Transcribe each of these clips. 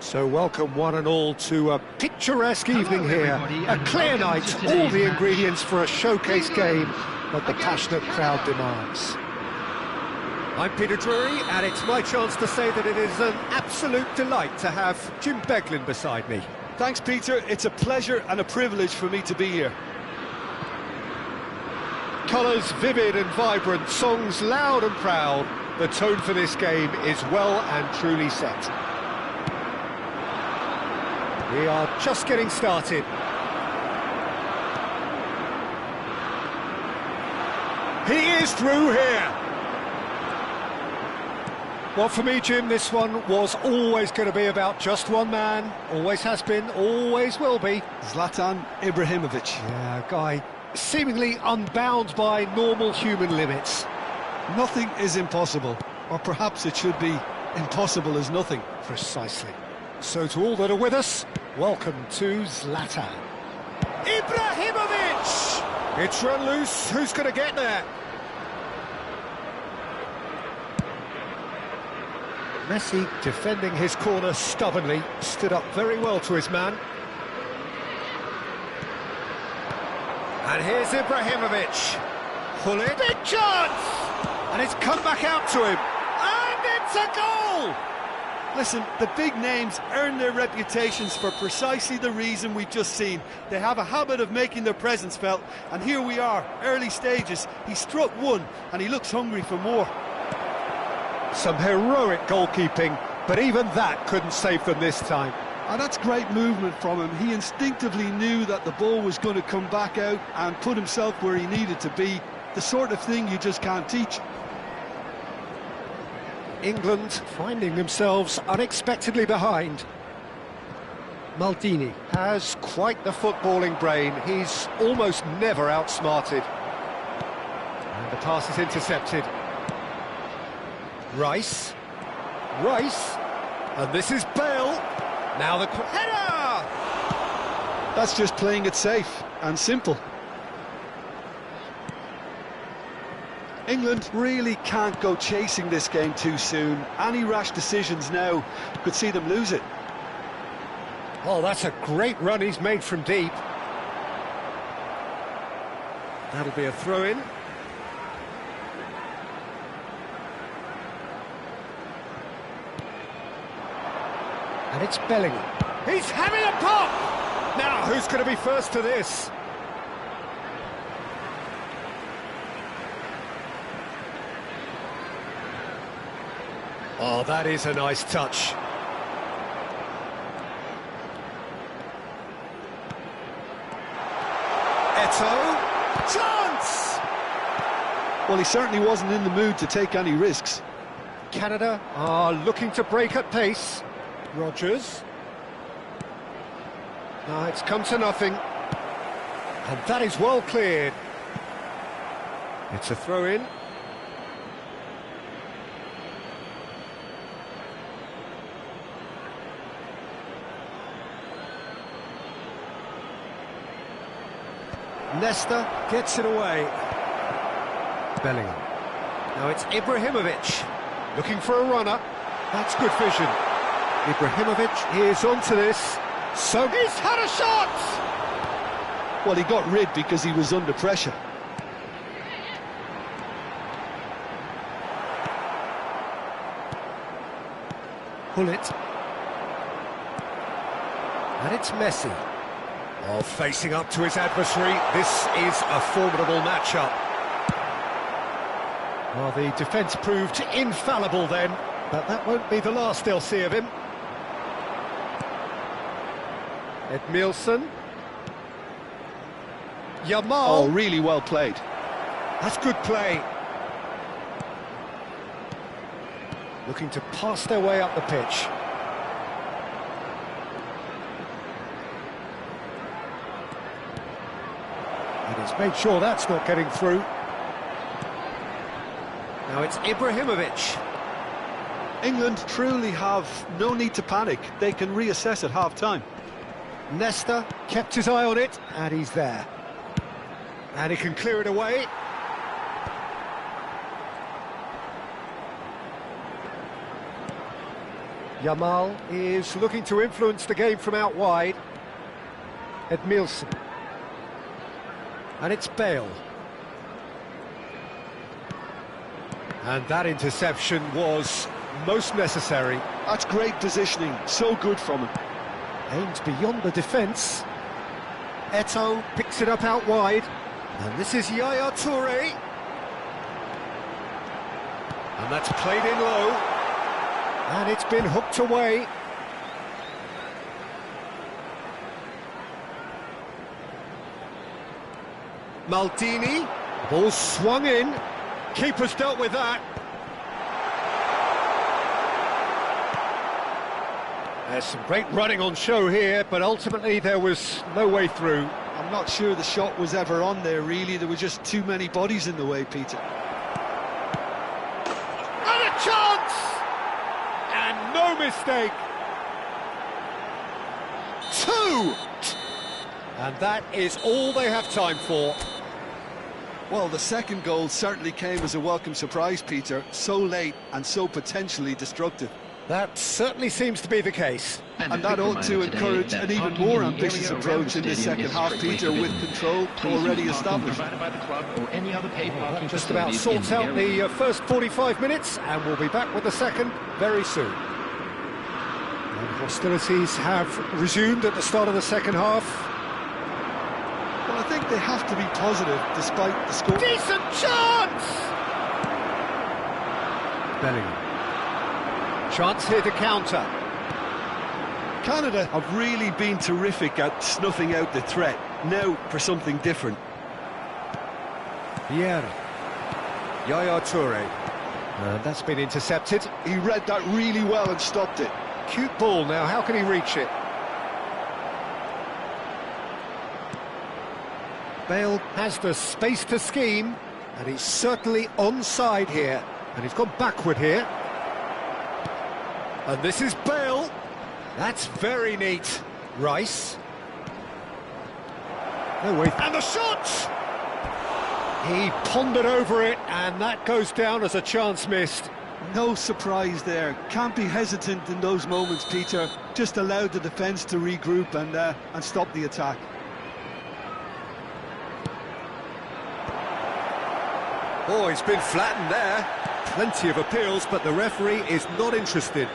So welcome one and all to a picturesque evening here. A clear night, all the ingredients for a showcase game that the passionate crowd demands. I'm Peter Drury, and it's my chance to say that it is an absolute delight to have Jim Beglin beside me. Thanks, Peter. It's a pleasure and a privilege for me to be here. Colours vivid and vibrant, songs loud and proud. The tone for this game is well and truly set. We are just getting started. He is through here. Well, for me, Jim, this one was always going to be about just one man. Always has been, always will be. Zlatan Ibrahimovic. Yeah, a guy seemingly unbound by normal human limits. Nothing is impossible, or perhaps it should be impossible as nothing. Precisely. So to all that are with us, welcome to Zlatan. Ibrahimovic! It's run loose, who's going to get there? Messi defending his corner stubbornly, stood up very well to his man. And here's Ibrahimovic. Pull it, big chance! And it's come back out to him. And it's a goal! Listen, the big names earn their reputations for precisely the reason we've just seen. They have a habit of making their presence felt, and here we are, early stages. He struck one, and he looks hungry for more. Some heroic goalkeeping, but even that couldn't save them this time. And that's great movement from him. He instinctively knew that the ball was going to come back out and put himself where he needed to be. The sort of thing you just can't teach. England finding themselves unexpectedly behind. Maldini has quite the footballing brain. He's almost never outsmarted. And the pass is intercepted. Rice. And this is Bale. Now the header! That's just playing it safe and simple. England really can't go chasing this game too soon. Any rash decisions now could see them lose it. Oh, that's a great run he's made from deep. That'll be a throw-in. And it's Bellingham. He's having a pop! Now, who's going to be first to this? Oh, that is a nice touch. Eto'o, chance! Well, he certainly wasn't in the mood to take any risks. Canada are looking to break at pace. Rodgers. No, it's come to nothing. And that is well cleared. It's a throw-in. Nesta gets it away. Bellingham. Now it's Ibrahimovic. Looking for a runner. That's good vision. Ibrahimovic is onto this. So he's had a shot! Well, he got rid because he was under pressure. Pull it. And it's Messi. Oh, facing up to his adversary. This is a formidable matchup. Well, the defence proved infallible then, but that won't be the last they'll see of him. Edmilson. Yamal. Oh, really well played. That's good play. Looking to pass their way up the pitch. And he's made sure that's not getting through. Now it's Ibrahimovic. England truly have no need to panic. They can reassess at half-time. Nesta kept his eye on it, and he's there. And he can clear it away. Yamal is looking to influence the game from out wide. Edmilson. And it's Bale. And that interception was most necessary. That's great positioning, so good from him. Aims beyond the defence. Eto'o picks it up out wide. And this is Yaya Toure. And that's played in low. And it's been hooked away. Maldini. Ball swung in. Keeper's dealt with that. There's some great running on show here, but ultimately there was no way through. I'm not sure the shot was ever on there, really. There were just too many bodies in the way, Peter. And a chance! And no mistake. 2! And that is all they have time for. Well, the second goal certainly came as a welcome surprise, Peter. So late and so potentially destructive. That certainly seems to be the case. And that ought to encourage an even more ambitious approach in the second half, Peter, with control already established. That just about sorts out the first 45 minutes, and we'll be back with the second very soon. And hostilities have resumed at the start of the second half. Well, I think they have to be positive despite the score. Decent chance! Bellingham. Chance here to counter. Canada have really been terrific at snuffing out the threat. Now for something different. Vieira. Yaya Toure. And that's been intercepted. He read that really well and stopped it. Cute ball now, how can he reach it? Bale has the space to scheme, and he's certainly onside here. And he's gone backward here. And this is Bale. That's very neat. Rice. No way. And the shot! He pondered over it, and that goes down as a chance missed. No surprise there. Can't be hesitant in those moments, Peter. Just allow the defence to regroup and stop the attack. Oh, he's been flattened there. Plenty of appeals, but the referee is not interested.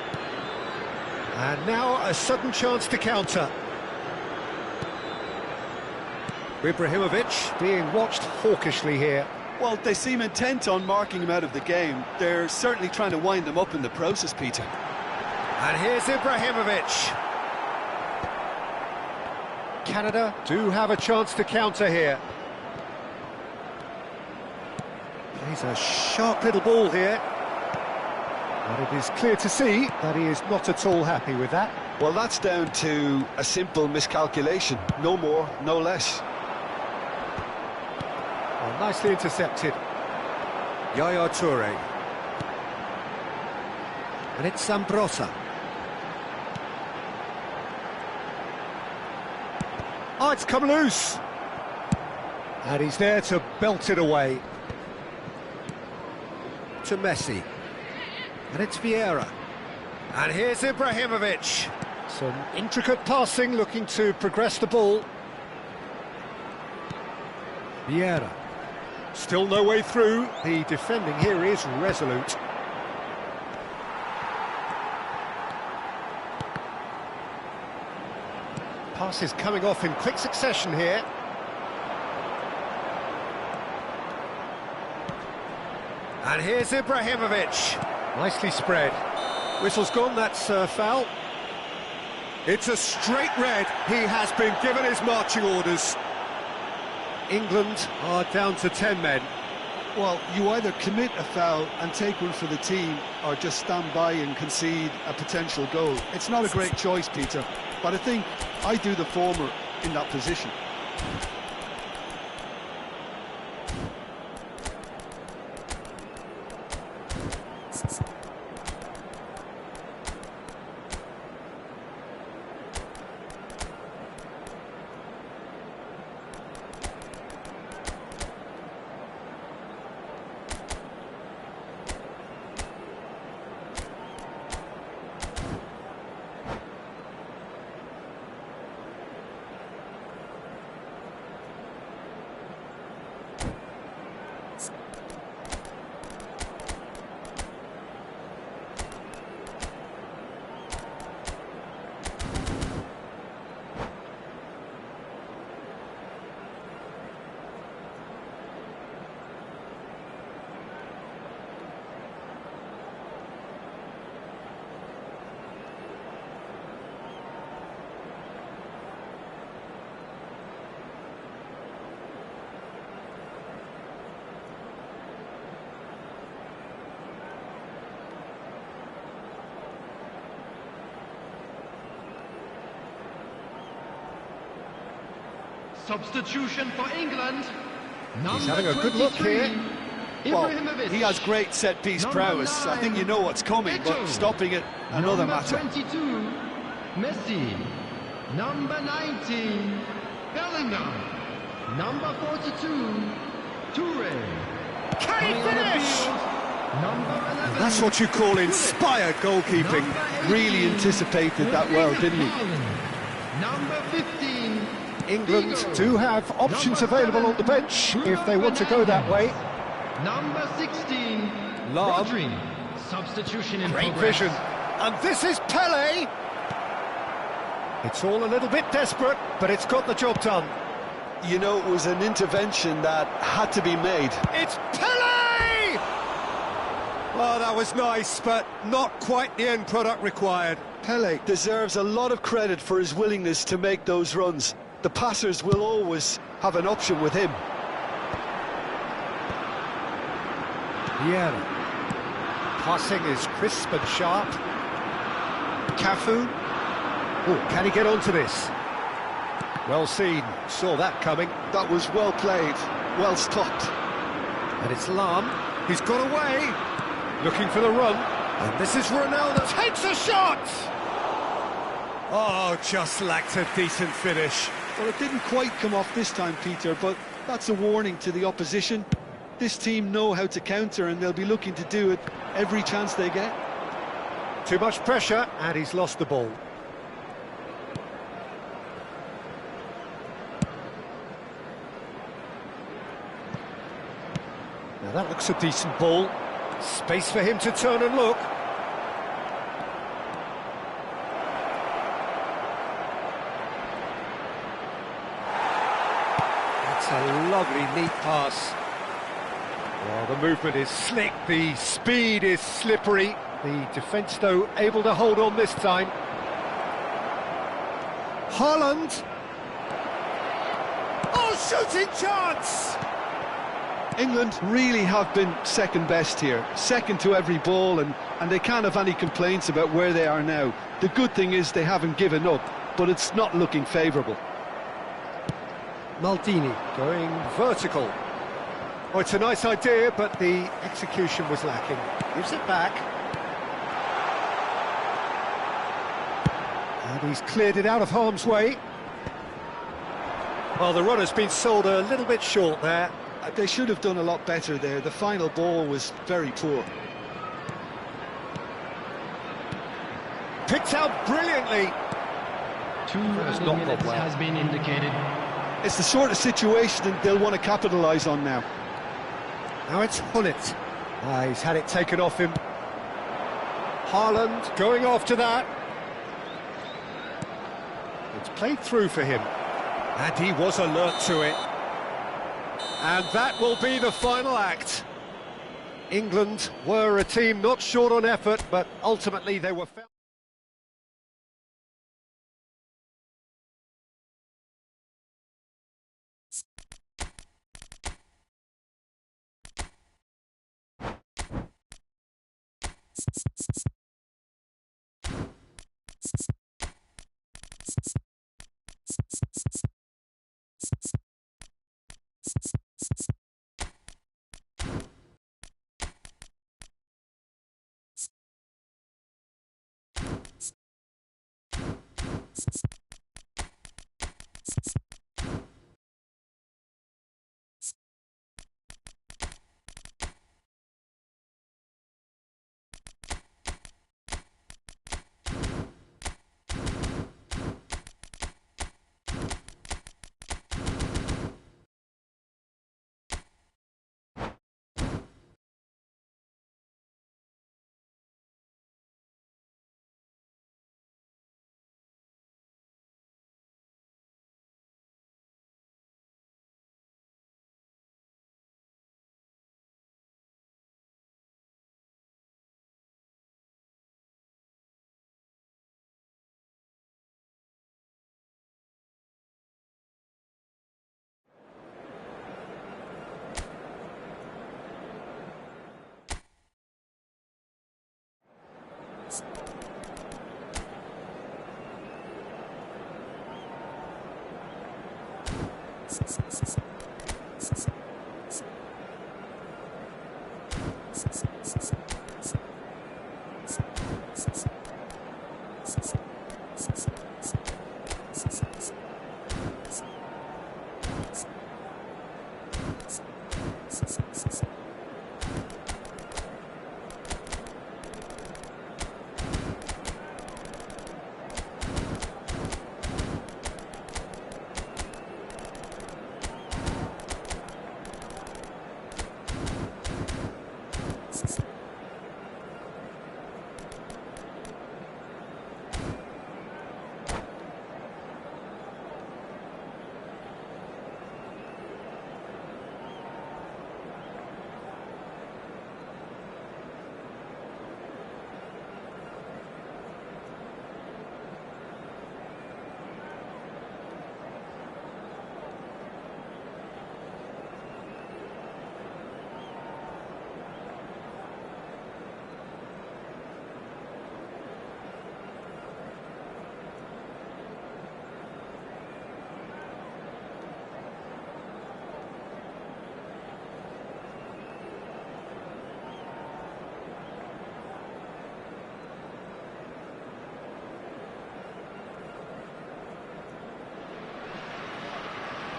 And now a sudden chance to counter. Ibrahimovic being watched hawkishly here. Well, they seem intent on marking him out of the game. They're certainly trying to wind him up in the process, Peter. And here's Ibrahimovic. Canada do have a chance to counter here. Plays a sharp little ball here. But it is clear to see that he is not at all happy with that. Well, that's down to a simple miscalculation. No more, no less. Well, nicely intercepted. Yaya Toure. And it's Zambrotta. Oh, it's come loose. And he's there to belt it away. To Messi. And it's Vieira. And here's Ibrahimovic. Some intricate passing, looking to progress the ball. Vieira. Still no way through. The defending here is resolute. Passes coming off in quick succession here. And here's Ibrahimovic. Nicely spread. Whistle's gone, that's foul. It's a straight red. He has been given his marching orders. England are down to 10 men. Well, you either commit a foul and take one for the team, or just stand by and concede a potential goal. It's not a great choice, Peter, but I think I do the former in that position. Substitution for England. He's having a good look here. Well, he has great set-piece prowess. I think you know what's coming, but stopping it, another matter. 22, Messi. Number 19, Bellingham. Number 42, Toure. Can he finish? Number 11. That's what you call inspired goalkeeping. Really anticipated that well, didn't he? Number 15. England Figo. do have options available on the bench if they want to go that way. Number 16. Lam. Rodri. Substitution in Great progress. vision. And this is Pele. It's all a little bit desperate, but it's got the job done. You know, it was an intervention that had to be made. It's Pele! Oh, that was nice, but not quite the end product required. Pele deserves a lot of credit for his willingness to make those runs. The passers will always have an option with him. Vieira. Passing is crisp and sharp. Cafu. Oh, can he get onto this? Well seen, saw that coming. That was well played, well stopped. And it's Lam. He's got away. Looking for the run. And this is Ronaldo. Takes a shot! Oh, just lacked a decent finish. Well, it didn't quite come off this time, Peter, but that's a warning to the opposition. This team know how to counter, and they'll be looking to do it every chance they get. Too much pressure, and he's lost the ball. Now that looks a decent ball. Space for him to turn and look. That's a lovely, neat pass. Well, the movement is slick, the speed is slippery. The defence, though, able to hold on this time. Haaland. Oh, shooting chance! England really have been second best here, second to every ball, and they can't have any complaints about where they are now. The good thing is they haven't given up, but it's not looking favourable. Maldini going vertical. Oh, it's a nice idea, but the execution was lacking. Gives it back. And he's cleared it out of harm's way. Well, the runner's been sold a little bit short there. They should have done a lot better there. The final ball was very poor. Picked out brilliantly. 2 That's not minutes gone well. has been indicated. It's the sort of situation that they'll want to capitalise on now. Now it's Hullet. He's had it taken off him. Haaland going after that. It's played through for him. And he was alert to it. And that will be the final act. England were a team not short on effort, but ultimately they were found.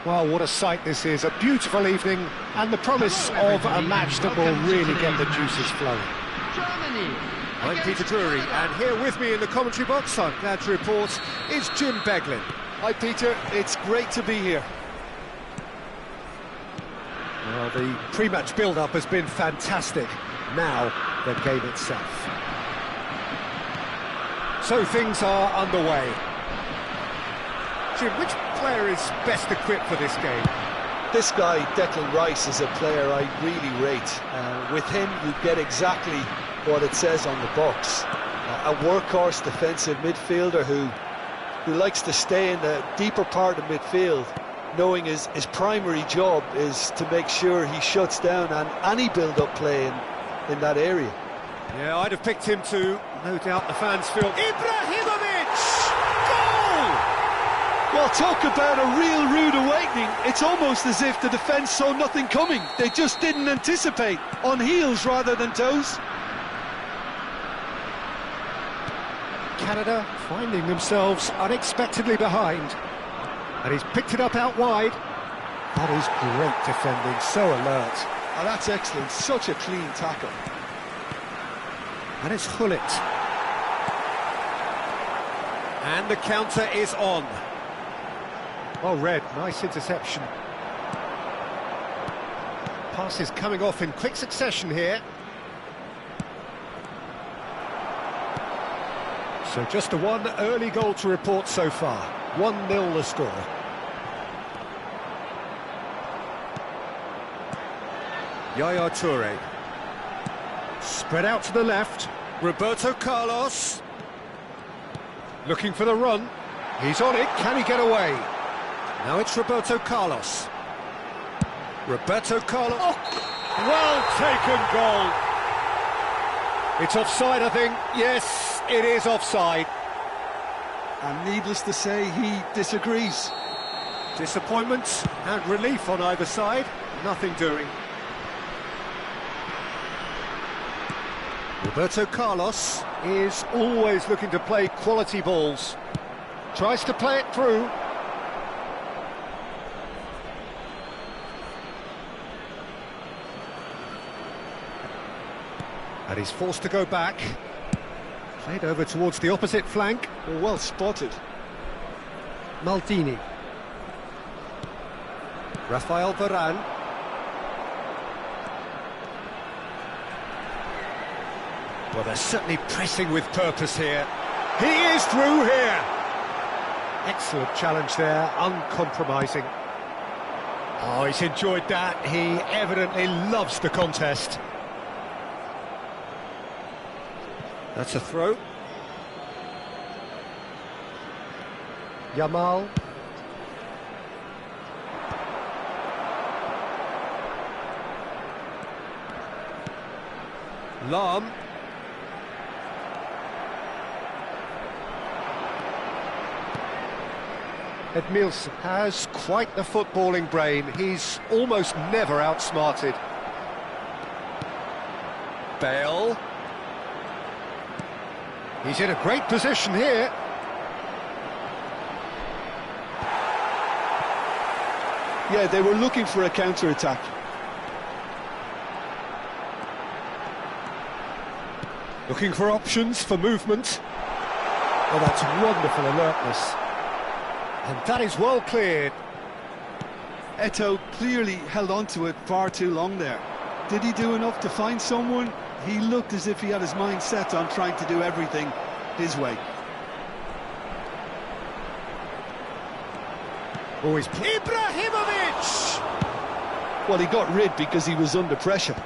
Well, what a sight this is, a beautiful evening, and the promise of a match that will really get the juices flowing. Germany. I'm Peter Drury, and here with me in the commentary box, I'm glad to report, is Jim Beglin. Hi Peter, it's great to be here. Well, the pre-match build-up has been fantastic. Now, the game itself. So things are underway. Jim, which player is best equipped for this game? This guy, Declan Rice, is a player I really rate. With him, you get exactly what it says on the box. A workhorse defensive midfielder who likes to stay in the deeper part of midfield, knowing his primary job is to make sure he shuts down any build-up play in that area. Yeah, I'd have picked him too. No doubt the fans feel... Ibrahimovic! Goal! Well, talk about a real rude awakening. It's almost as if the defence saw nothing coming. They just didn't anticipate, on heels rather than toes. Canada finding themselves unexpectedly behind. And he's picked it up out wide. That is great defending, so alert. Oh, that's excellent, such a clean tackle. And it's Hullet. And the counter is on. Well read, nice interception. Passes coming off in quick succession here. So just the one early goal to report so far. 1-0 the score. Yaya Toure. Spread out to the left. Roberto Carlos. Looking for the run. He's on it, can he get away? Now it's Roberto Carlos. Roberto Carlos. Oh, well taken goal. It's offside, I think. Yes, it is offside. And needless to say, he disagrees. Disappointment and relief on either side. Nothing doing. Roberto Carlos is always looking to play quality balls. Tries to play it through. And he's forced to go back. Played over towards the opposite flank. Well spotted. Maldini. Rafael Varane. Well, they're certainly pressing with purpose here. He is through here. Excellent challenge there, uncompromising. Oh, he's enjoyed that. He evidently loves the contest. That's a throw. Yamal. Lam. Edmilson has quite the footballing brain. He's almost never outsmarted. Bale. He's in a great position here. Yeah, they were looking for a counter-attack. Looking for options for movement. Oh, that's wonderful alertness. And that is well cleared. Eto'o clearly held on to it far too long there. Did he do enough to find someone? He looked as if he had his mind set on trying to do everything his way. Oh, he's Ibrahimovic! Well, he got rid because he was under pressure.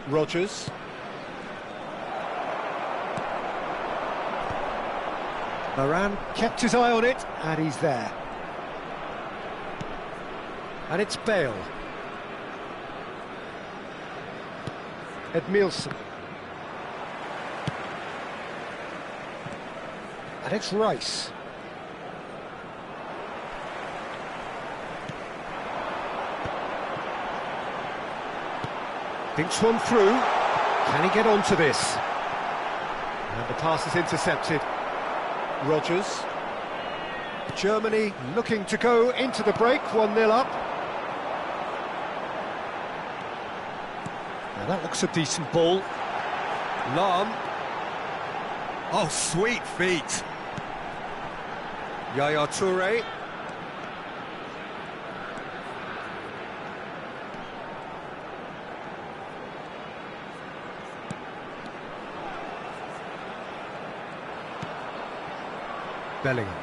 Rodgers. Varane kept his eye on it, and he's there. And it's Bale. Edmilson. And it's Rice. Thinks one through. Can he get onto this? And the pass is intercepted. Rodgers. Germany looking to go into the break, 1-0 up. Now that looks a decent ball. Lahm. Oh, sweet feet. Yaya Toure. Bellingham.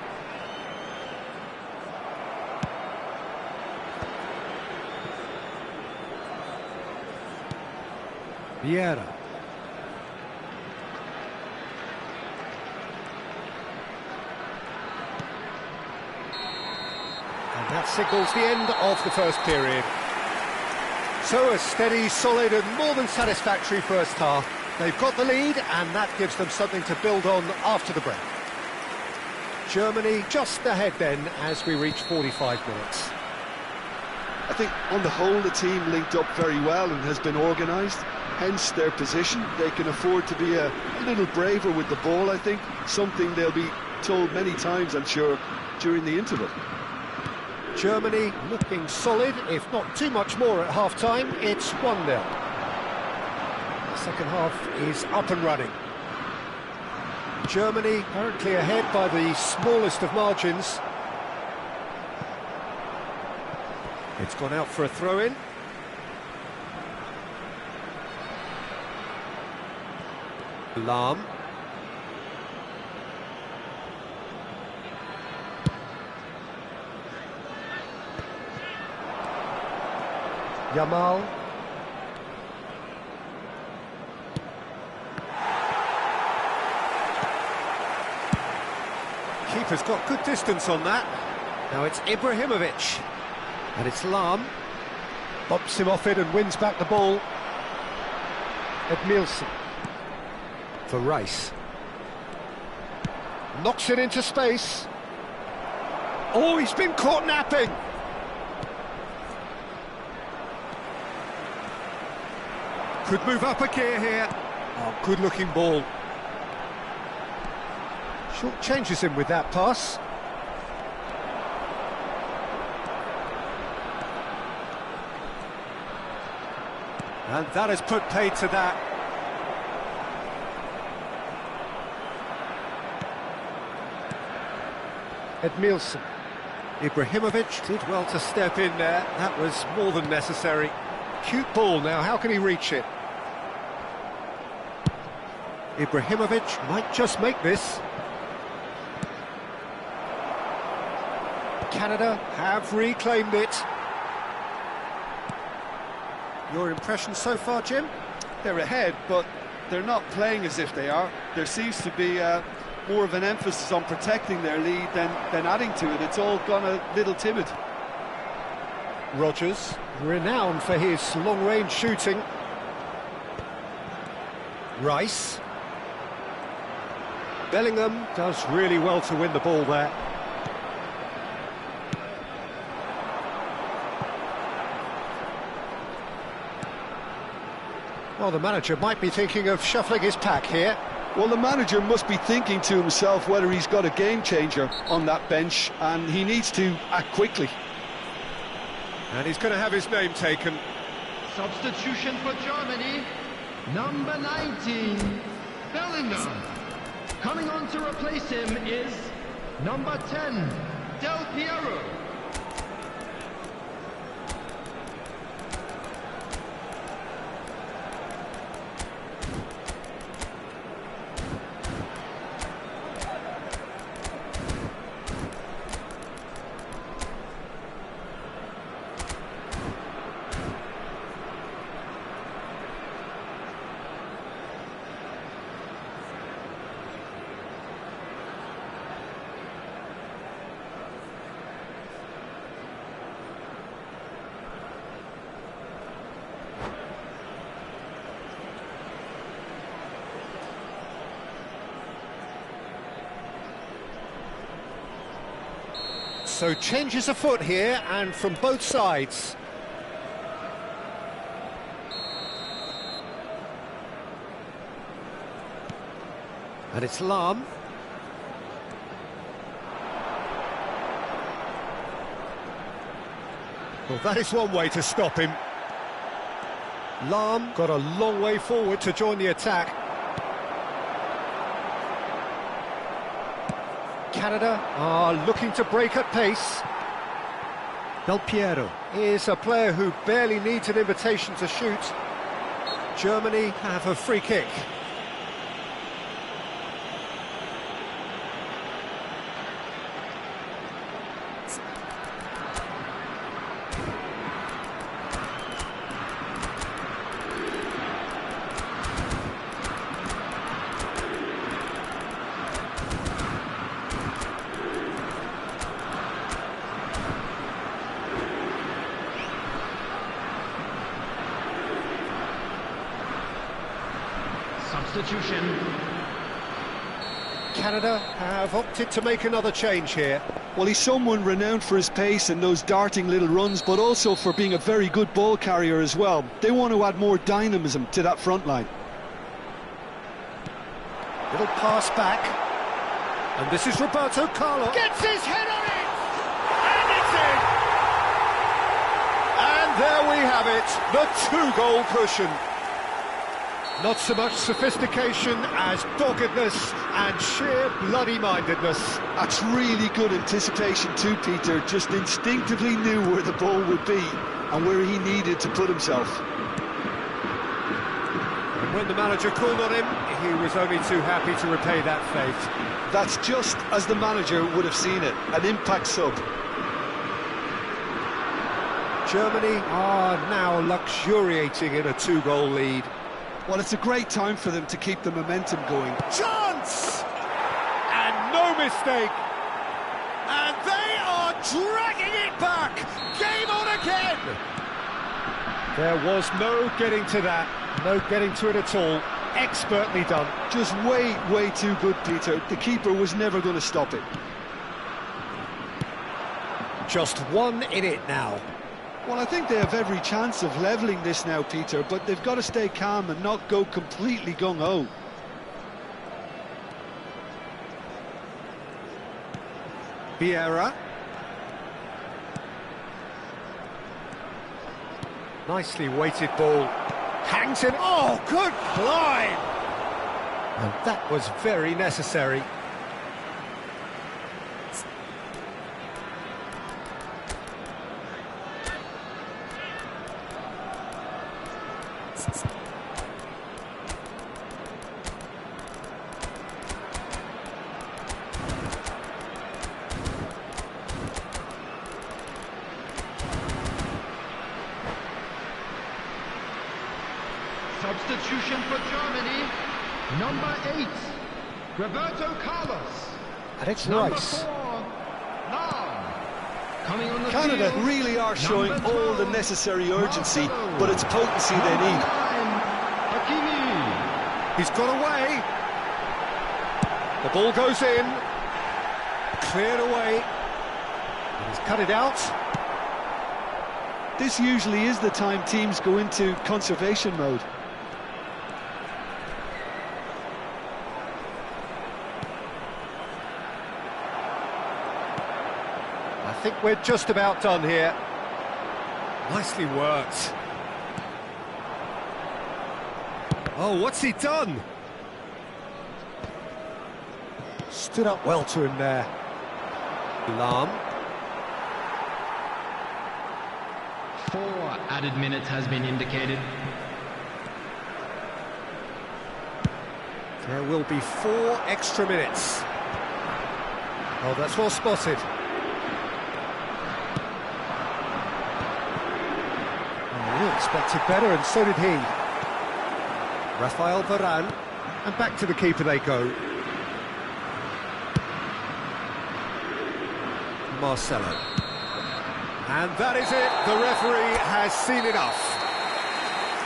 Vieira. And that signals the end of the first period. So a steady, solid and more than satisfactory first half. They've got the lead and that gives them something to build on after the break. Germany just ahead then as we reach 45 minutes. I think on the whole the team linked up very well and has been organised, hence their position. They can afford to be a little braver with the ball, I think, something they'll be told many times, I'm sure, during the interval. Germany looking solid, if not too much more at half-time. It's 1-0. The second half is up and running. Germany currently ahead by the smallest of margins. It's gone out for a throw-in. Lahm. Yamal. Keeper's got good distance on that. Now it's Ibrahimovic. And it's Lahm. Bumps him off it and wins back the ball. Edmilson. For Rice. Knocks it into space. Oh, he's been caught napping. Could move up a gear here. Oh, good-looking ball. Short changes him with that pass. And that has put paid to that. Edmilson. Ibrahimovic did well to step in there. That was more than necessary. Cute ball now, how can he reach it? Ibrahimovic might just make this. Canada have reclaimed it. Your impression so far, Jim? They're ahead, but they're not playing as if they are. There seems to be more of an emphasis on protecting their lead than adding to it. It's all gone a little timid. Rodgers, renowned for his long-range shooting. Bellingham does really well to win the ball there. Well, the manager might be thinking of shuffling his pack here. Well, the manager must be thinking to himself whether he's got a game changer on that bench, and he needs to act quickly. And he's going to have his name taken. Substitution for Germany, number 19, Bellingham. Coming on to replace him is number 10, Del Piero. So changes afoot here, and from both sides. And it's Lahm. Well, that is one way to stop him. Lahm got a long way forward to join the attack. Canada are looking to break at pace. Del Piero is a player who barely needs an invitation to shoot. Germany have a free kick. Substitution. Canada have opted to make another change here. Well, he's someone renowned for his pace and those darting little runs, but also for being a very good ball carrier as well. They want to add more dynamism to that front line. Little pass back. And this is Roberto Carlos. Gets his head on it! And it's in! And there we have it, the two-goal cushion. Not so much sophistication as doggedness and sheer bloody-mindedness. That's really good anticipation too, Peter. Just instinctively knew where the ball would be and where he needed to put himself. And when the manager called on him, he was only too happy to repay that fate. That's just as the manager would have seen it, an impact sub. Germany are now luxuriating in a two-goal lead. Well, it's a great time for them to keep the momentum going. Chance! And no mistake! And they are dragging it back! Game on again! There was no getting to that, no getting to it at all. Expertly done. Just way too good, Peter. The keeper was never going to stop it. Just one in it now. Well, I think they have every chance of levelling this now, Peter, but they've got to stay calm and not go completely gung-ho. Vieira. Nicely weighted ball. Hangs in. Oh, good climb! And that was very necessary. Substitution for Germany, number 8, Roberto Carlos. And it's Number Rice. 4, Lahm. Coming on the Canada field, really are showing number all the 12, necessary urgency, Marcelo. but it's potency they Number need. 9, Hakimi. He's got away. The ball goes in, cleared away, he's cut it out. This usually is the time teams go into conservation mode. I think we're just about done here. Nicely worked. Oh, what's he done? Stood up well to him there. Lam. 4 added minutes has been indicated. There will be 4 extra minutes. Oh, that's well spotted. Oh, he expected better, and so did he. Rafael Varane, and back to the keeper they go. Marcelo. And that is it, the referee has seen enough.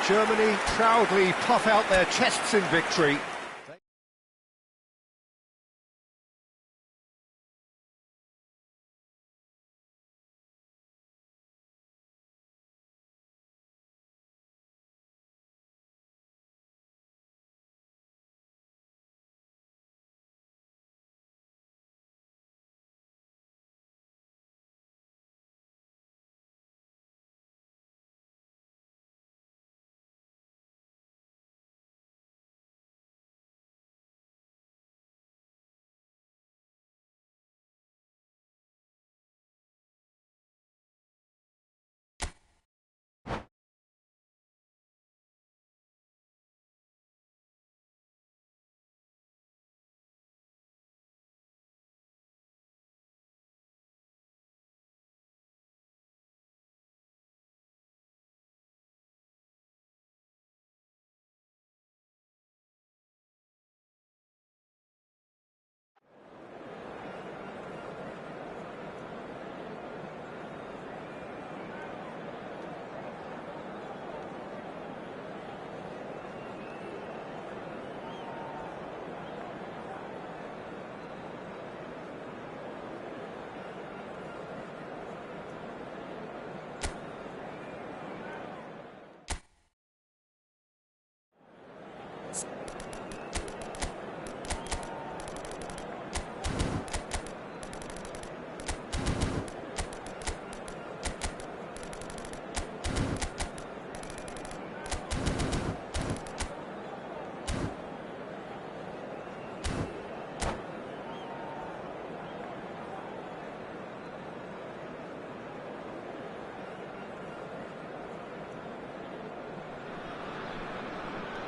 Germany proudly puff out their chests in victory.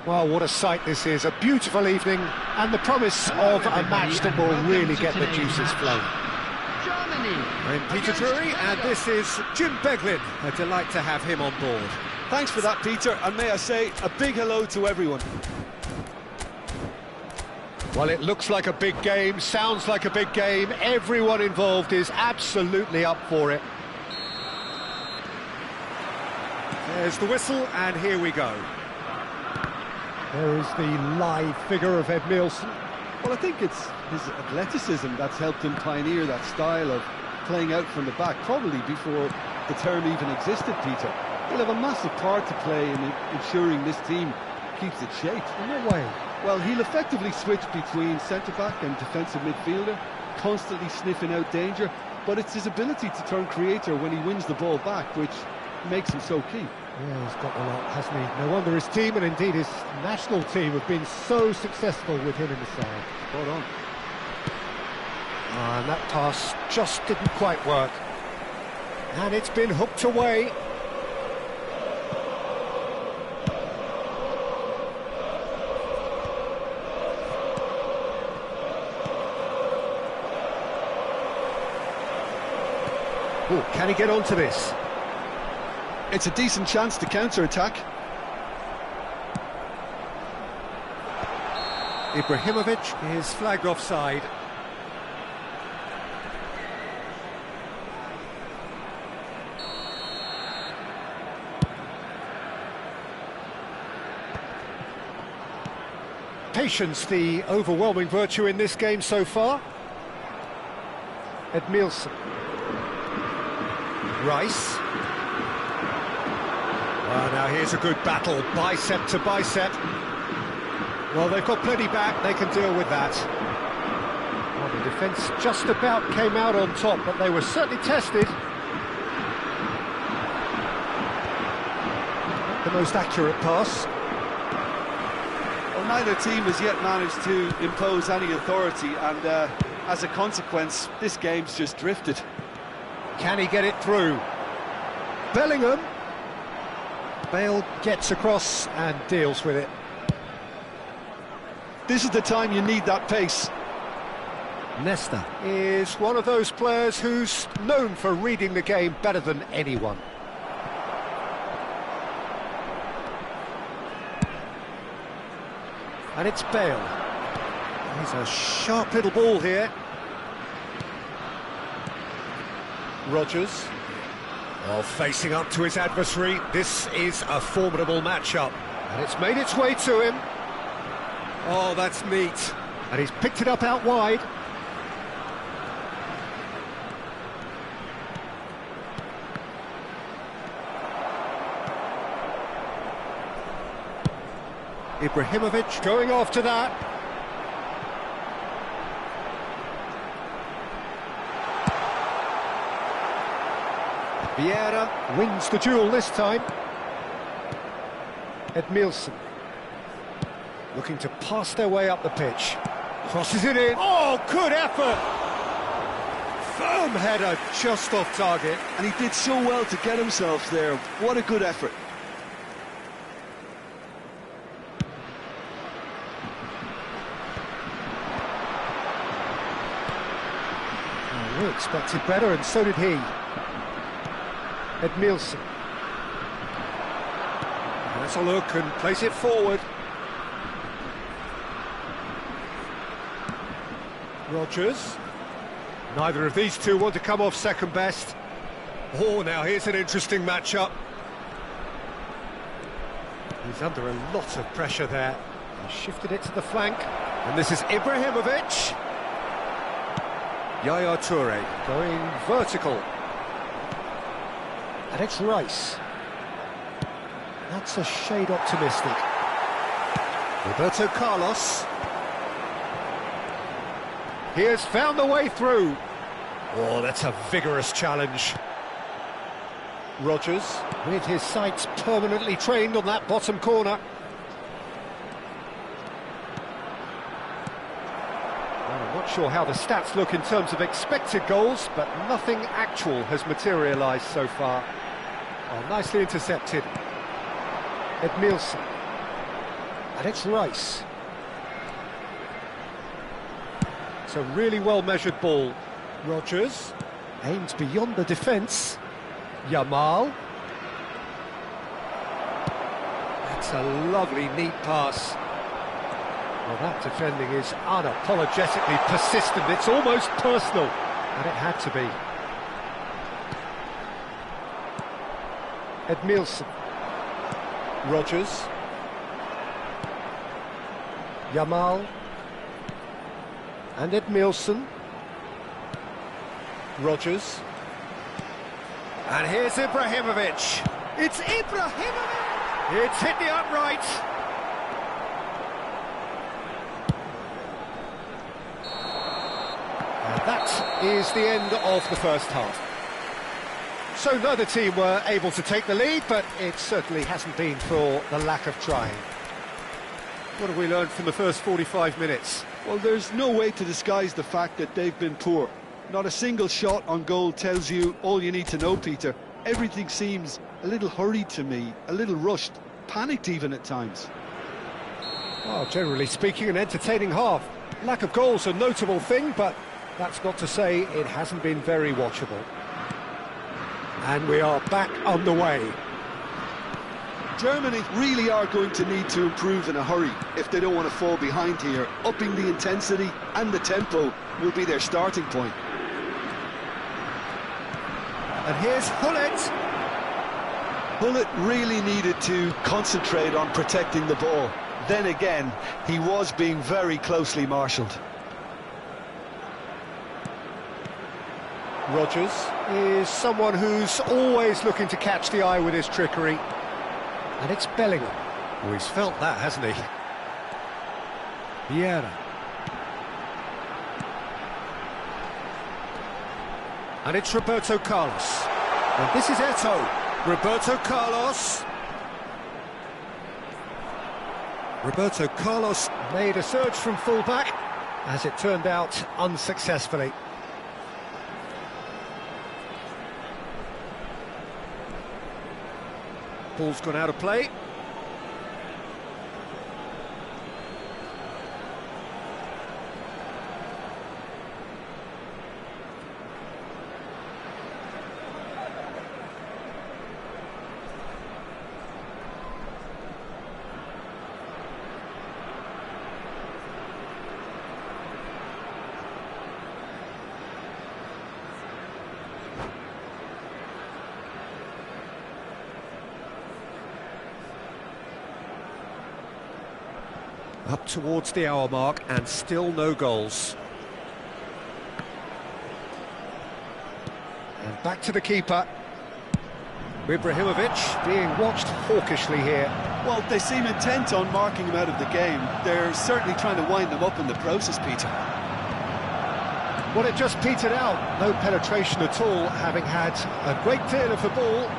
Well, what a sight this is, a beautiful evening, and the promise of a match that will really get the juices flowing. I'm Peter Drury, and this is Jim Beglin. A delight to have him on board. Thanks for that, Peter, and may I say, a big hello to everyone. Well, it looks like a big game, sounds like a big game. Everyone involved is absolutely up for it. There's the whistle, and here we go. There is the live figure of Ed Nielsen. Well, I think it's his athleticism that's helped him pioneer that style of playing out from the back, probably before the term even existed, Peter. He'll have a massive part to play in ensuring this team keeps its shape. In what way? Well, he'll effectively switch between centre-back and defensive midfielder, constantly sniffing out danger, but it's his ability to turn creator when he wins the ball back, which makes him so key. Yeah, he's got a lot, hasn't he? No wonder his team, and indeed his national team, have been so successful with him in the side. Spot on. And that pass just didn't quite work. And it's been hooked away. Oh, can he get onto this? It's a decent chance to counter-attack. Ibrahimovic is flagged offside. patience the overwhelming virtue in this game so far. Edmilson. Rice. Now here's a good battle, bicep to bicep. Well, they've got plenty back, they can deal with that. Well, the defence just about came out on top, but they were certainly tested. The most accurate pass. Well, neither team has yet managed to impose any authority, and as a consequence, this game's just drifted. Can he get it through? Bellingham. Bale gets across and deals with it. This is the time you need that pace. Nesta is one of those players who's known for reading the game better than anyone. And it's Bale. He's a sharp little ball here. Rodgers. Well, facing up to his adversary, this is a formidable matchup. And it's made its way to him. Oh, that's neat. And he's picked it up out wide. Ibrahimovic going after that. Vieira wins the duel this time. Edmilson looking to pass their way up the pitch. Crosses it in. Oh, good effort! Firm header just off target. And he did so well to get himself there. What a good effort. We expected better, and so did he. Edmilson. Let's a look and place it forward. Rodgers. Neither of these two want to come off second best. Oh, now here's an interesting matchup. He's under a lot of pressure there. He shifted it to the flank. And this is Ibrahimovic. Yaya Toure going vertical. And it's Rice. That's a shade optimistic. Roberto Carlos. He has found the way through. Oh, that's a vigorous challenge. Rodgers, with his sights permanently trained on that bottom corner. I'm not sure how the stats look in terms of expected goals, but nothing actual has materialised so far. Oh, nicely intercepted. Edmilson. And it's Rice. It's a really well-measured ball. Rodgers aims beyond the defence. Yamal. That's a lovely, neat pass. Well, that defending is unapologetically persistent. It's almost personal, and it had to be. Edmilson. Rodgers. Yamal. And Edmilson. Rodgers. And here's Ibrahimovic. It's Ibrahimovic! It's hit the upright. And that is the end of the first half. So neither team were able to take the lead, but it certainly hasn't been for the lack of trying. What have we learned from the first 45 minutes? Well, there's no way to disguise the fact that they've been poor. Not a single shot on goal tells you all you need to know, Peter. Everything seems a little hurried to me, a little rushed, panicked even at times. Well, generally speaking, an entertaining half. Lack of goals a notable thing, but that's not to say it hasn't been very watchable. And we are back underway. Germany really are going to need to improve in a hurry if they don't want to fall behind here. Upping the intensity and the tempo will be their starting point. And here's Hullet. Hullet really needed to concentrate on protecting the ball. then again, he was being very closely marshalled. Rodgers is someone who's always looking to catch the eye with his trickery. And it's Bellingham. Oh, he's felt that, hasn't he? Vieira. And it's Roberto Carlos. And this is Eto'o. Roberto Carlos. Roberto Carlos made a surge from full-back, as it turned out, unsuccessfully. Ball's gone out of play. Up towards the hour mark and still no goals. And back to the keeper. Ibrahimovic being watched hawkishly here. Well, they seem intent on marking him out of the game. They're certainly trying to wind him up in the process, Peter. Well, it just petered out. No penetration at all, having had a great deal of the ball.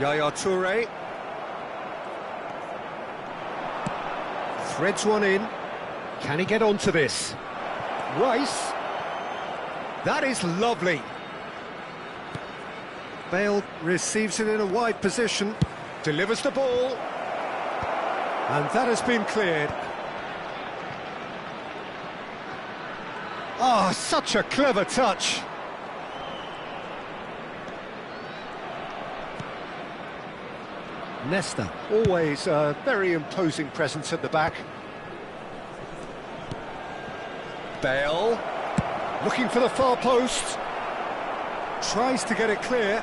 Yaya Toure threads one in. Can he get onto this? Rice. That is lovely. Bale receives it in a wide position, delivers the ball, and that has been cleared. Ah, such a clever touch. Nesta, always a very imposing presence at the back. Bale, looking for the far post. Tries to get it clear.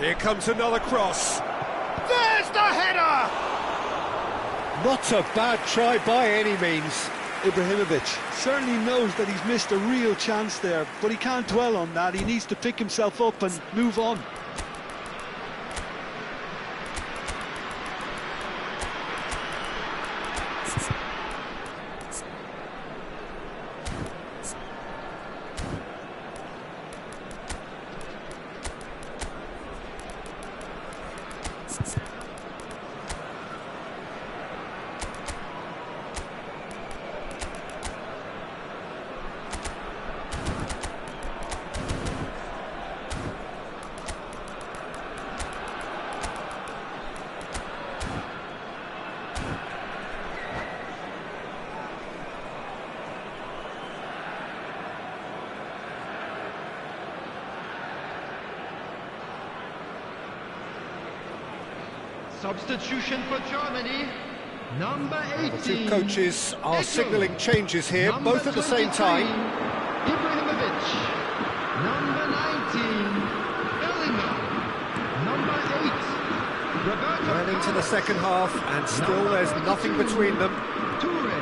Here comes another cross. There's the header! Not a bad try by any means. Ibrahimovic certainly knows that he's missed a real chance there, but he can't dwell on that. He needs to pick himself up and move on. Substitution for Germany, number 18. The two coaches are signalling changes here, Number both at the same 23, time. Ibrahimovic. Number 19, Bellingham. Number 8, Roberto Well into the Carlos. second half, and still there's nothing between them. Toure.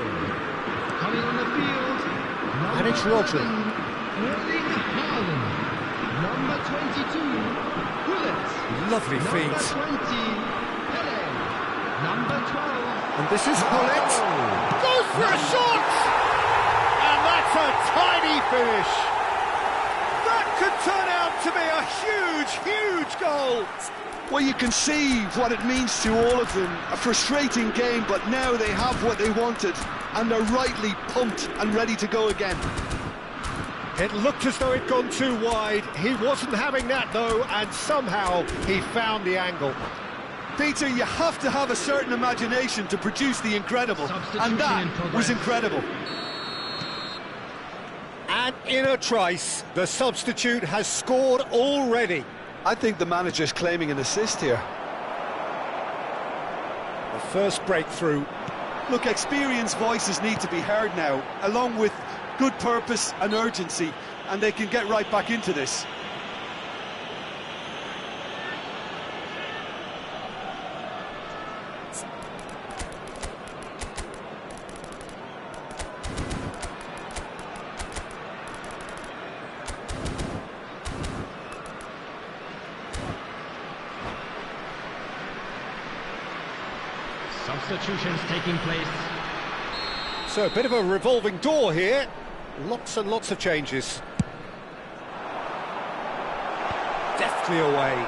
Coming on the field. And it's Rodri. Erling Haaland. Number 22, Gullit. Lovely Number feet. 20, Number 12. And this is Gullit. Goes for a shot! And that's a tiny finish. That could turn out to be a huge goal. Well, you can see what it means to all of them. A frustrating game, but now they have what they wanted, and they're rightly pumped and ready to go again. It looked as though it'd gone too wide. He wasn't having that, though, and somehow he found the angle. Peter, you have to have a certain imagination to produce the incredible, and that was incredible. And in a trice, the substitute has scored already. I think the manager's claiming an assist here. The first breakthrough. Look, experienced voices need to be heard now, along with good purpose and urgency, and they can get right back into this. Substitutions taking place. So a bit of a revolving door here. Lots and lots of changes. Deftly away.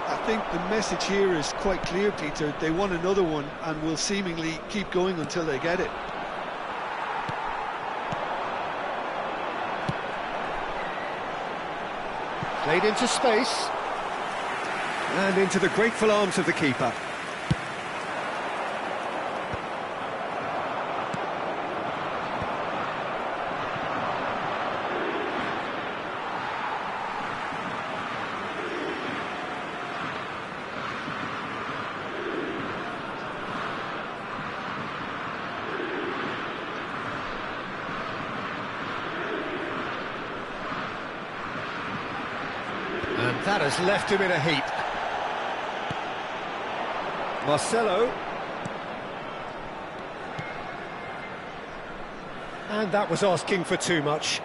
I think the message here is quite clear, Peter. They want another one and will seemingly keep going until they get it. Played into space. And into the grateful arms of the keeper. And that has left him in a heap. Marcelo. And that was asking for too much.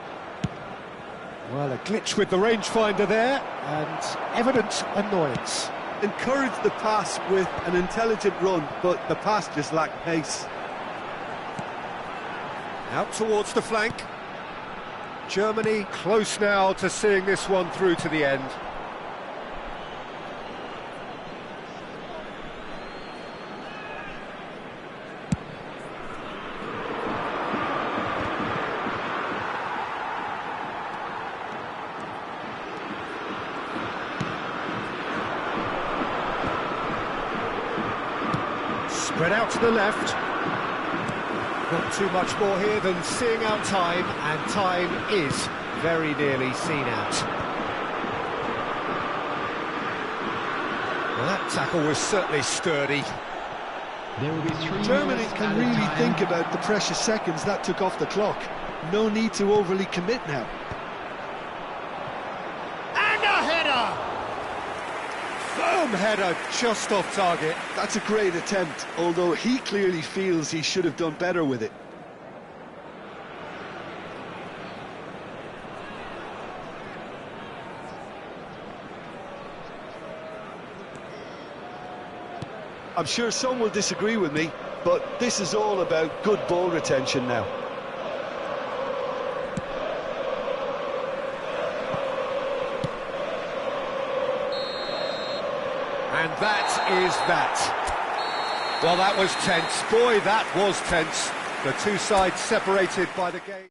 Well, a glitch with the rangefinder there, and evident annoyance. Encouraged the pass with an intelligent run, but the pass just lacked pace. Out towards the flank. Germany close now to seeing this one through to the end. Spread out to the left. Not too much more here than seeing out time, and time is very nearly seen out. Well, that tackle was certainly sturdy. There will be 3 Germany minutes can added really time. think about the precious seconds that took off the clock. No need to overly commit now. And a header! Firm header, just off target. That's a great attempt, although he clearly feels he should have done better with it. I'm sure some will disagree with me, but this is all about good ball retention now. And that is that. Well, that was tense. Boy, that was tense. The two sides separated by the game.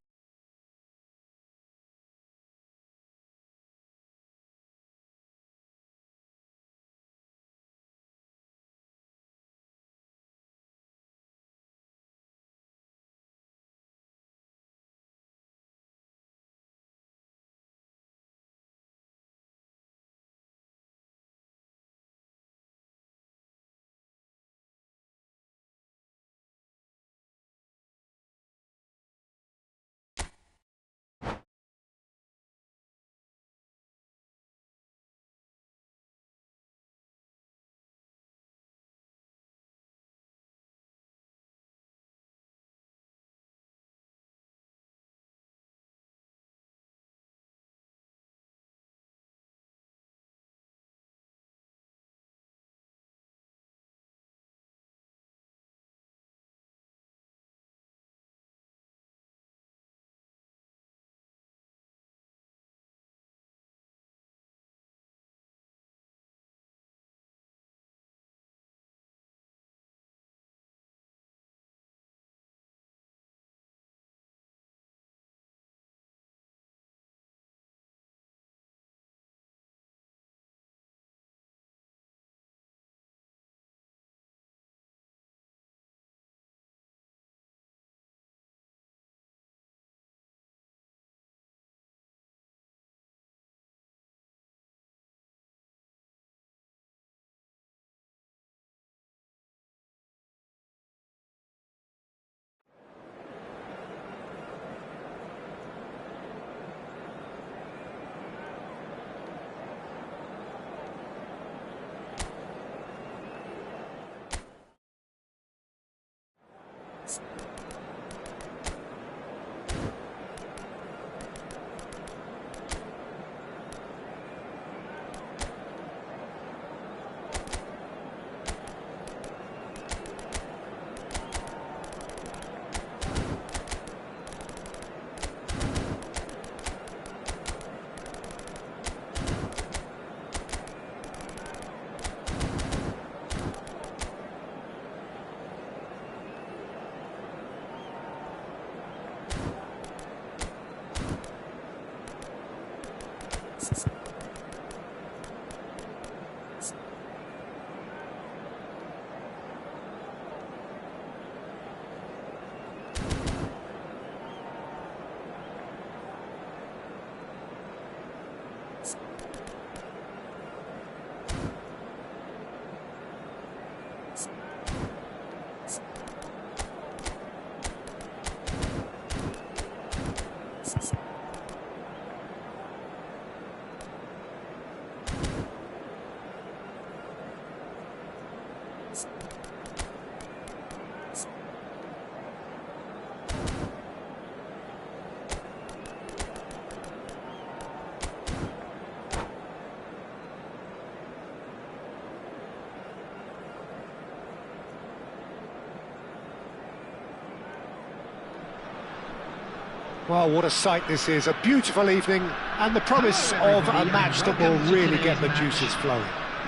Well, what a sight this is, a beautiful evening, and the promise of a match that will really get the juices flowing.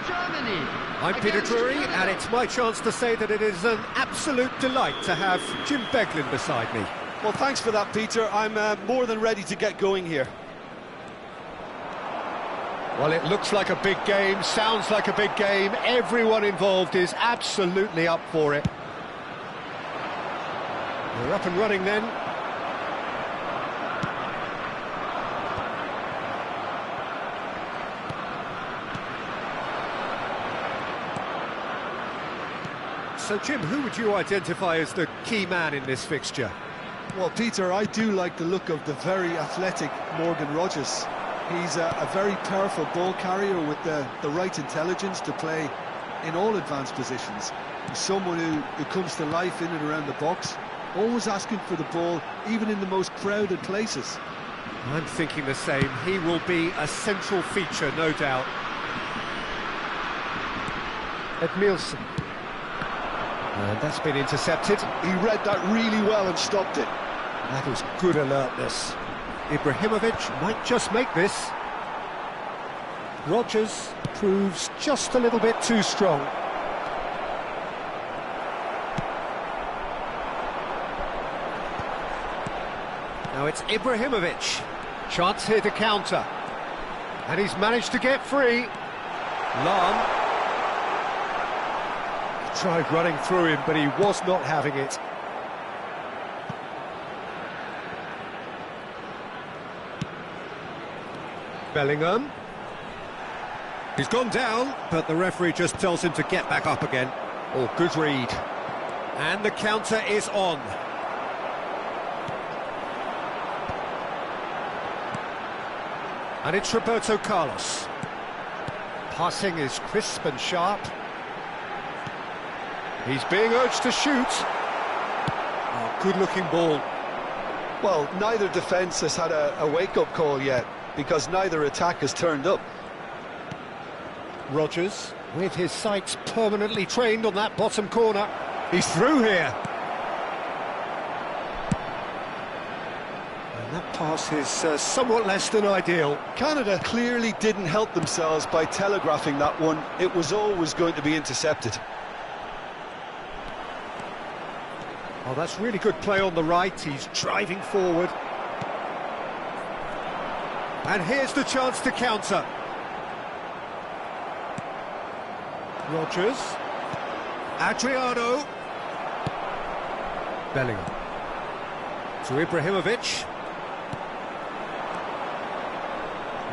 Germany. I'm Peter Drury, and it's my chance to say that it is an absolute delight to have Jim Beglin beside me. Well, thanks for that, Peter. I'm more than ready to get going here. Well, it looks like a big game, sounds like a big game. Everyone involved is absolutely up for it. We're up and running then. So, Jim, who would you identify as the key man in this fixture? Well, Peter, I do like the look of the very athletic Morgan Rogers. He's a very powerful ball carrier with the right intelligence to play in all advanced positions. He's someone who comes to life in and around the box, always asking for the ball, even in the most crowded places. I'm thinking the same. He will be a central feature, no doubt. Edmilson. And that's been intercepted. He read that really well and stopped it. That was good alertness. Ibrahimovic might just make this. Rogers proves just a little bit too strong. Now it's Ibrahimovic. Chance here to counter. And he's managed to get free. Lan tried running through him, but he was not having it. Bellingham. He's gone down, but the referee just tells him to get back up again. Oh, good read. And the counter is on. And it's Roberto Carlos. Passing is crisp and sharp. He's being urged to shoot. Oh, good-looking ball. Well, neither defence has had a wake-up call yet, because neither attack has turned up. Rogers, with his sights permanently trained on that bottom corner. He's through here. And that pass is somewhat less than ideal. Canada clearly didn't help themselves by telegraphing that one. It was always going to be intercepted. Oh, that's really good play on the right. He's driving forward. And here's the chance to counter. Rogers. Adriano. Bellingham. To Ibrahimovic.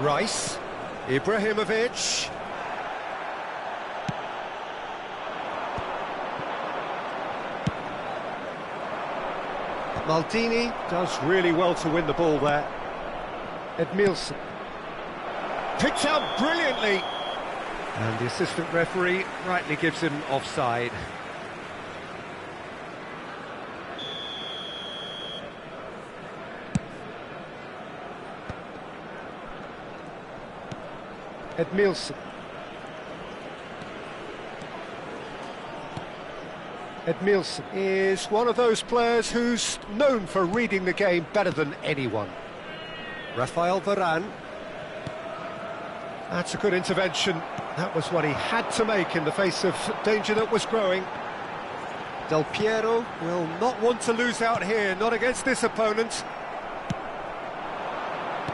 Rice. Ibrahimovic. Maldini does really well to win the ball there. Edmilson. Picked out brilliantly. And the assistant referee rightly gives him offside. Edmilson. Edmilson is one of those players who's known for reading the game better than anyone. Rafael Varane. That's a good intervention. That was what he had to make in the face of danger that was growing. Del Piero will not want to lose out here, not against this opponent.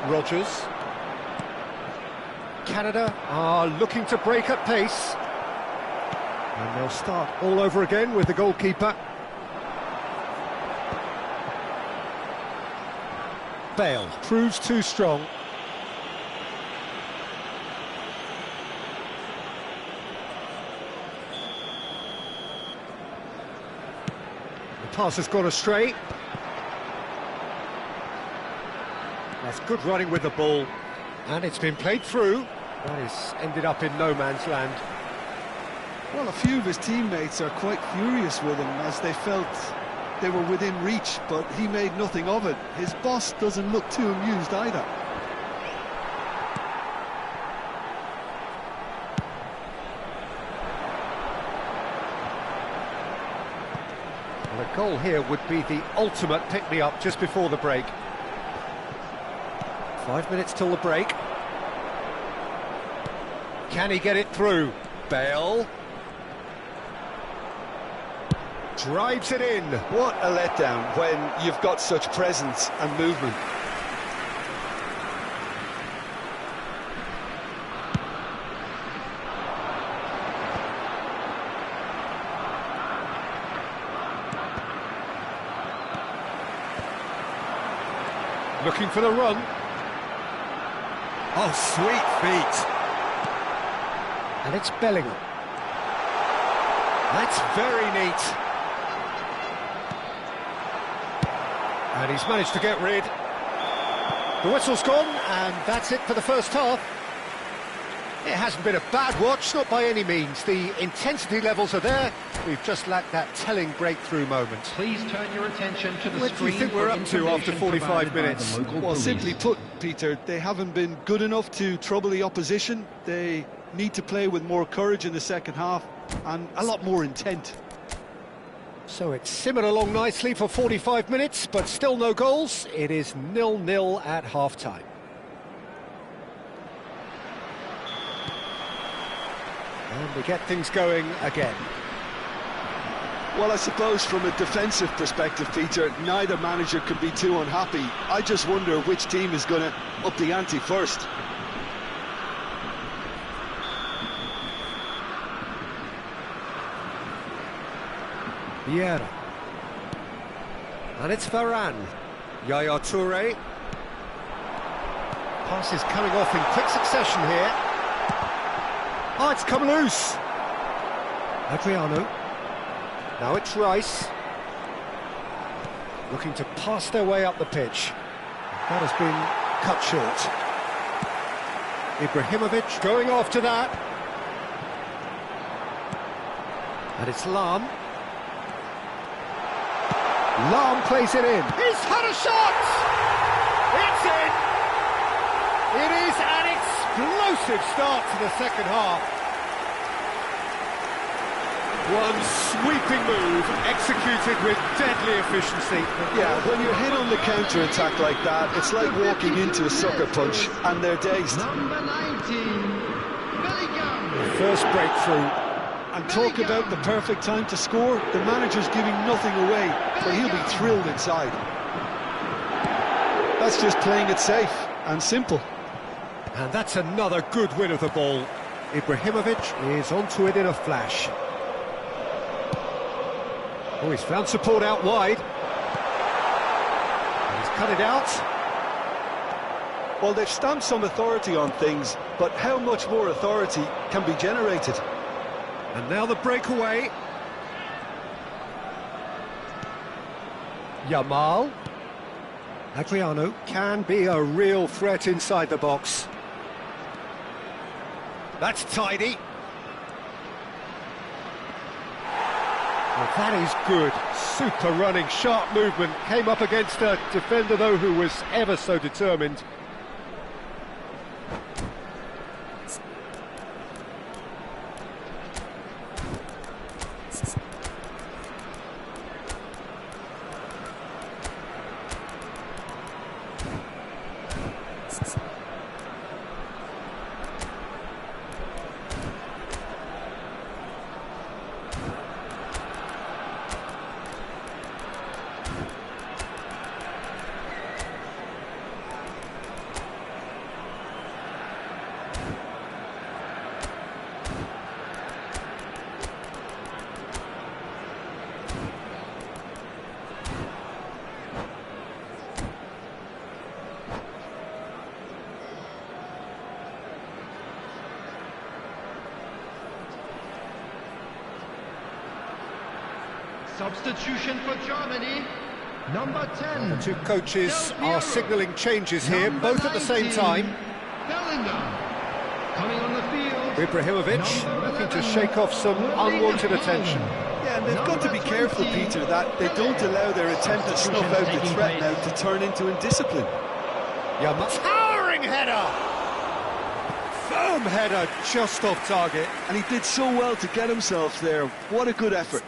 Rodgers. Canada are looking to break at pace. And they'll start all over again with the goalkeeper. Bale proves too strong. The pass has gone astray. That's good running with the ball. And it's been played through. That is ended up in no man's land. Well, a few of his teammates are quite furious with him as they felt they were within reach, but he made nothing of it. His boss doesn't look too amused either. Well, a goal here would be the ultimate pick-me-up just before the break. 5 minutes till the break. Can he get it through? Bale. Drives it in. What a letdown when you've got such presence and movement. Looking for the run. Oh, sweet feet. And it's Bellingham. That's very neat. And he's managed to get rid. The whistle's gone, and that's it for the first half. It hasn't been a bad watch, not by any means. The intensity levels are there. We've just lacked that telling breakthrough moment. Please turn your attention to the What do screen. you think we're up to after 45 minutes? Well, simply put, Peter, they haven't been good enough to trouble the opposition. They need to play with more courage in the second half and a lot more intent. So it's simmered along nicely for 45 minutes, but still no goals. It is 0-0 at half-time. And we get things going again. Well, I suppose from a defensive perspective, Peter, neither manager can be too unhappy. I just wonder which team is going to up the ante first. Vieira. And it's Varane. Yaya Toure. Pass is coming off in quick succession here. Oh, it's come loose. Adriano. Now it's Rice. Looking to pass their way up the pitch. That has been cut short. Ibrahimovic going after that. And it's Lam. Lam plays it in. He's had a shot! It's in! It is an explosive start to the second half. One sweeping move, executed with deadly efficiency. Yeah, when you're hit on the counter-attack like that, it's like walking into a sucker punch, and they're dazed. Number 19, Bellingham. First breakthrough. And talk about the perfect time to score. The manager's giving nothing away, but he'll be thrilled inside. That's just playing it safe and simple. And that's another good win of the ball. Ibrahimovic is onto it in a flash. Oh, he's found support out wide. And he's cut it out. Well, they've stamped some authority on things, but how much more authority can be generated? And now the breakaway. Yamal. Adriano can be a real threat inside the box. That's tidy. Well, that is good. Super running, sharp movement. Came up against a defender, though, who was ever so determined. Substitution for Germany, number 10. The two coaches are signalling changes here, Number both at the same 19, time. Bellingham. Coming on the field, Ibrahimovic number looking to 11, shake off some unwanted attention. Yeah, and they've got to be careful, Peter, that they don't allow their attempt to snuff out the threat now to turn into indiscipline. Towering header! Firm header, just off target. And he did so well to get himself there. What a good effort.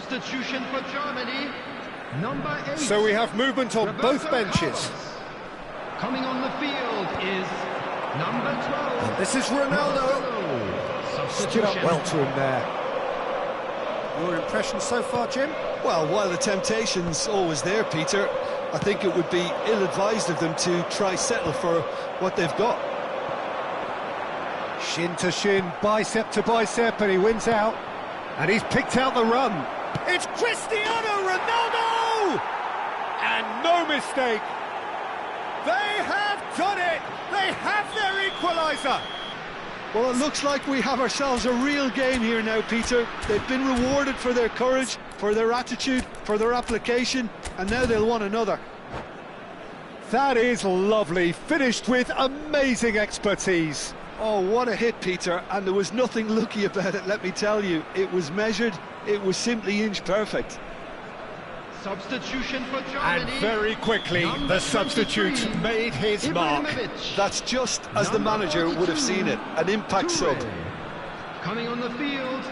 substitution for Germany, number 8. So we have movement on both benches. Coming on the field is number 12. And this is Ronaldo. Stood up well to him there. Your impression so far, Jim? Well, while the temptation's always there, Peter, I think it would be ill-advised of them to try settle for what they've got. Shin to shin, bicep to bicep, and he wins out. And he's picked out the run. It's Cristiano Ronaldo! And no mistake. They have done it! They have their equaliser! Well, it looks like we have ourselves a real game here now, Peter. They've been rewarded for their courage, for their attitude, for their application, and now they'll want another. That is lovely, finished with amazing expertise. Oh, what a hit, Peter, and there was nothing lucky about it, let me tell you. It was measured, it was simply inch perfect. Substitution for Germany. And very quickly, the substitute made his mark. That's just as the manager would have seen it, an impact sub. Coming on the field,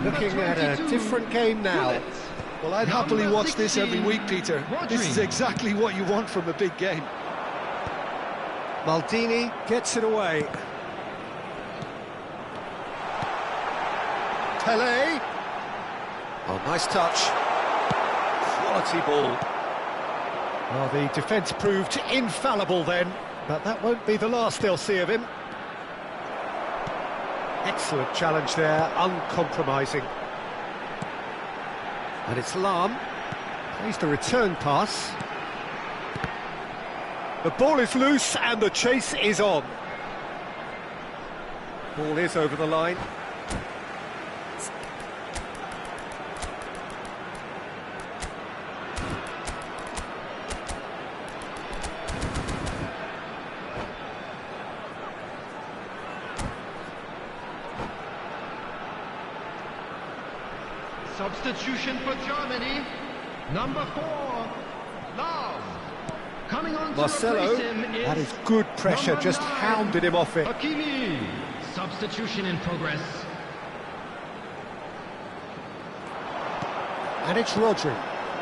Looking at a different game now. Well, I'd happily watch this every week, Peter. This is exactly what you want from a big game. Maldini gets it away. Pele. Oh, nice touch. Quality ball. Well, the defence proved infallible then, but that won't be the last they'll see of him. Excellent challenge there, uncompromising. And it's Lahm. Plays the return pass. The ball is loose and the chase is on. Ball is over the line. substitution for Germany, number 4, Lahm. Coming on Marcelo, to replace him that is good pressure, just 9, hounded him off it. Hakimi. Substitution in progress. And it's Rodri.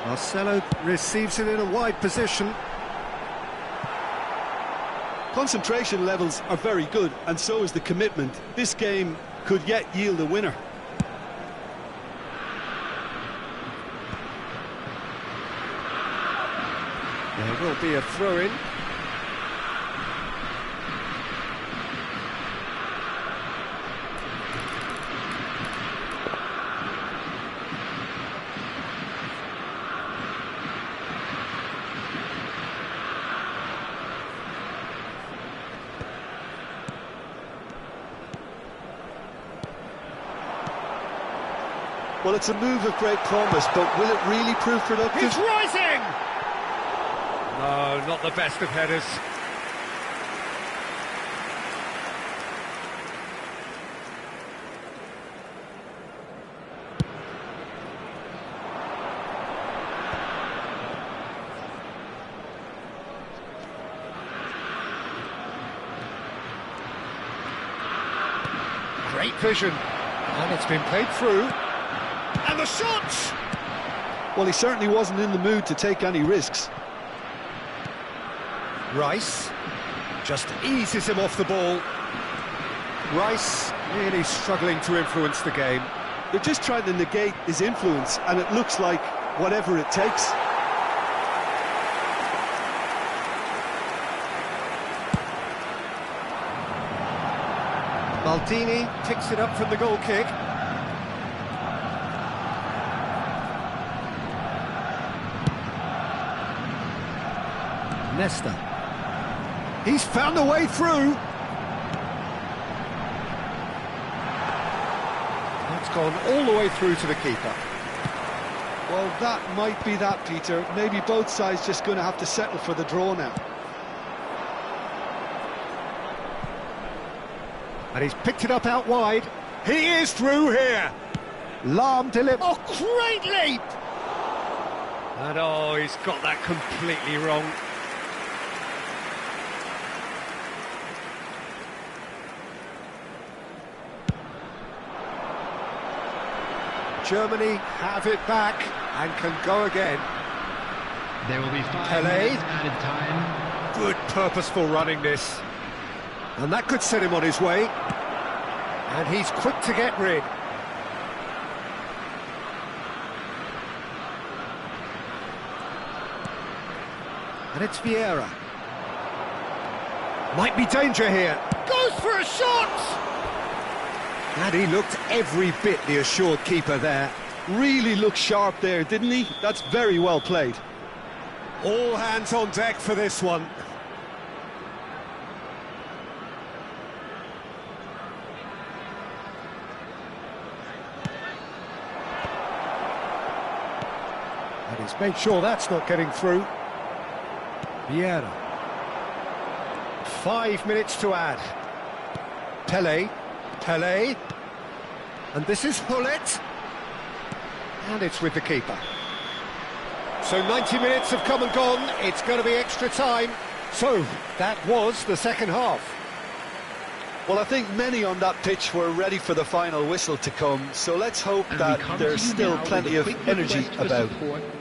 Marcelo receives it in a wide position. Concentration levels are very good, and so is the commitment. This game could yet yield a winner. There will be a throw-in. Well, it's a move of great promise, but will it really prove productive? He's rising! No, not the best of headers. Great vision. And it's been played through. And the shots! Well, he certainly wasn't in the mood to take any risks. Rice just eases him off the ball. Rice really struggling to influence the game. They're just trying to negate his influence, and it looks like whatever it takes. Maldini picks it up from the goal kick. Nesta. He's found a way through. That's gone all the way through to the keeper. Well, that might be that, Peter. Maybe both sides just going to have to settle for the draw now. And he's picked it up out wide. He is through here. Lahm delivered. Oh, great leap! And oh, he's got that completely wrong. Germany have it back and can go again. There will be 5 Pelé. minutes added time. Good purposeful running this. And that could set him on his way. And he's quick to get rid. And it's Vieira. Might be danger here. Goes for a shot! And he looked every bit the assured keeper there. Really looked sharp there, didn't he? That's very well played. All hands on deck for this one. And he's made sure that's not getting through. Vieira. 5 minutes to add. Pelé. And this is Hullet. And it's with the keeper. So 90 minutes have come and gone. It's going to be extra time. So that was the second half. Well, I think many on that pitch were ready for the final whistle to come, so let's hope that there's still plenty of energy about.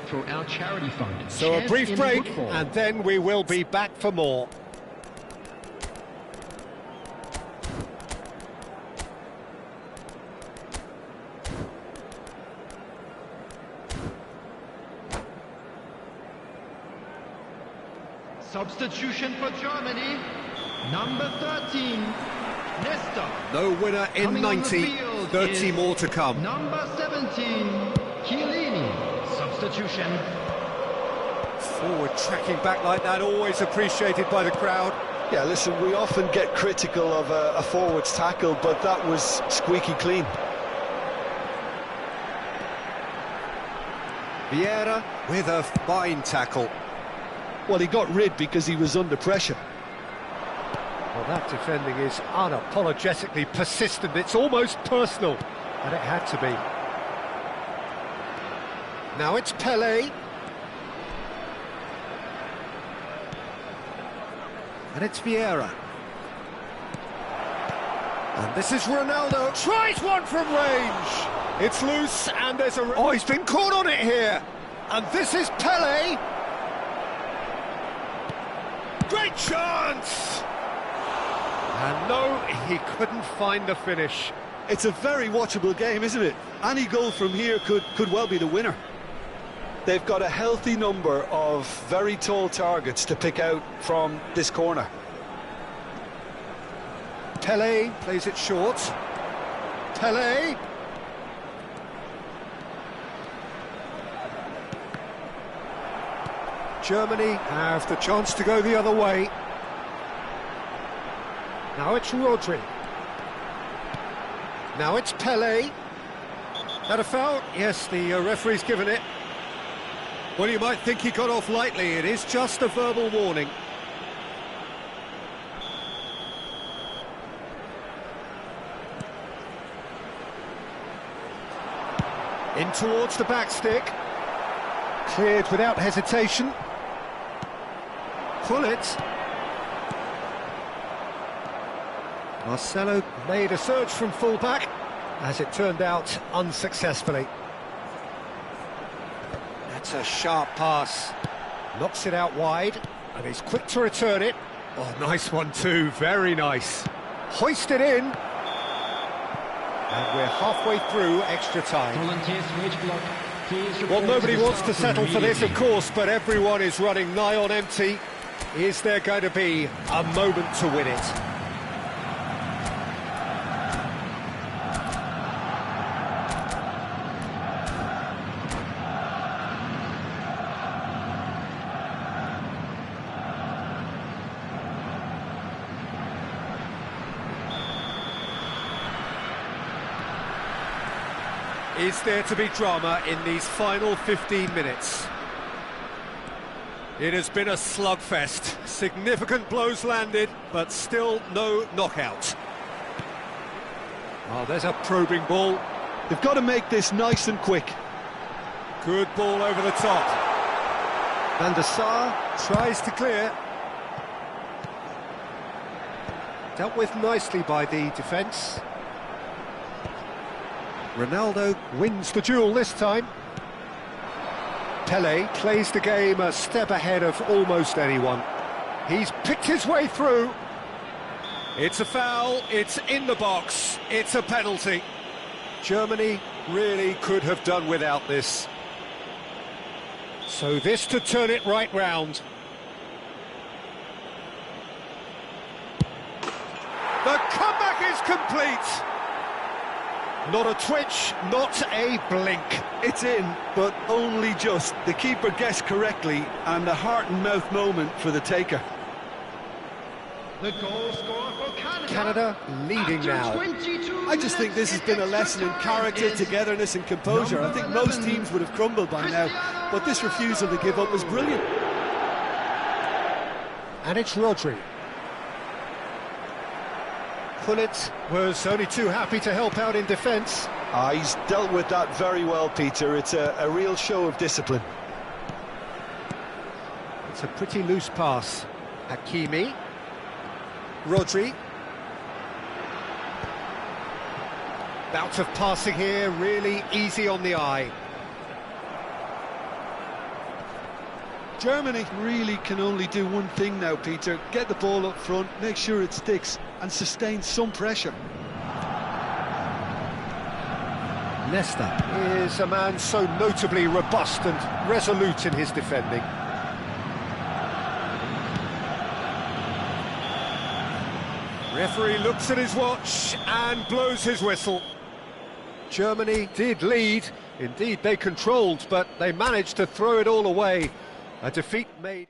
For our charity fund. So a brief break, and then we will be back for more. Substitution for Germany, number 13, Nesta. No winner in Coming 90, 30 more to come. Number 17, Chiellini. Substitution. Forward tracking back like that, always appreciated by the crowd. Yeah, listen, we often get critical of a forward's tackle, but that was squeaky clean. Vieira with a fine tackle. Well, he got rid because he was under pressure. Well, that defending is unapologetically persistent. It's almost personal, and it had to be. Now it's Pelé. And it's Vieira. And this is Ronaldo. Tries one from range. It's loose, and there's a... Oh, he's been caught on it here. And this is Pelé. Great chance! And no, he couldn't find the finish. It's a very watchable game, isn't it? Any goal from here could well be the winner. They've got a healthy number of very tall targets to pick out from this corner. Pelé plays it short. Pelé. Germany have the chance to go the other way. Now it's Rodri. Now it's Pelé. That a foul? Yes, the referee's given it. Well, you might think he got off lightly. It is just a verbal warning. In towards the back stick. Cleared without hesitation. Hullet. Marcelo made a surge from full-back, as it turned out, unsuccessfully. That's a sharp pass. Knocks it out wide, and he's quick to return it. Oh, nice one too, very nice. Hoisted in. And we're halfway through extra time. Volunteers for each block. Well, nobody wants to settle for this, of course, but everyone is running nigh on empty. Is there going to be a moment to win it? Is there to be drama in these final 15 minutes? It has been a slugfest. Significant blows landed, but still no knockout. Oh, there's a probing ball. They've got to make this nice and quick. Good ball over the top. Van der Sar tries to clear. Dealt with nicely by the defence. Ronaldo wins the duel this time. Pele plays the game a step ahead of almost anyone. He's picked his way through. It's a foul, it's in the box, it's a penalty. Germany really could have done without this. So this to turn it right round. The comeback is complete. Not a twitch, not a blink. It's in, but only just. The keeper guessed correctly, and a heart-and-mouth moment for the taker. The goal scorer for Canada. Canada leading now. I just think this has been a lesson in character, togetherness and composure. I think most teams would have crumbled by now, but this refusal to give up was brilliant. And it's Rodri. Pullet was only too happy to help out in defence. He's dealt with that very well, Peter. It's a real show of discipline. It's a pretty loose pass. Hakimi. Rodri. Bout of passing here, really easy on the eye. Germany really can only do one thing now, Peter. Get the ball up front, make sure it sticks, and sustain some pressure. Nesta is a man so notably robust and resolute in his defending. Referee looks at his watch and blows his whistle. Germany did lead, indeed they controlled, but they managed to throw it all away. A defeat made...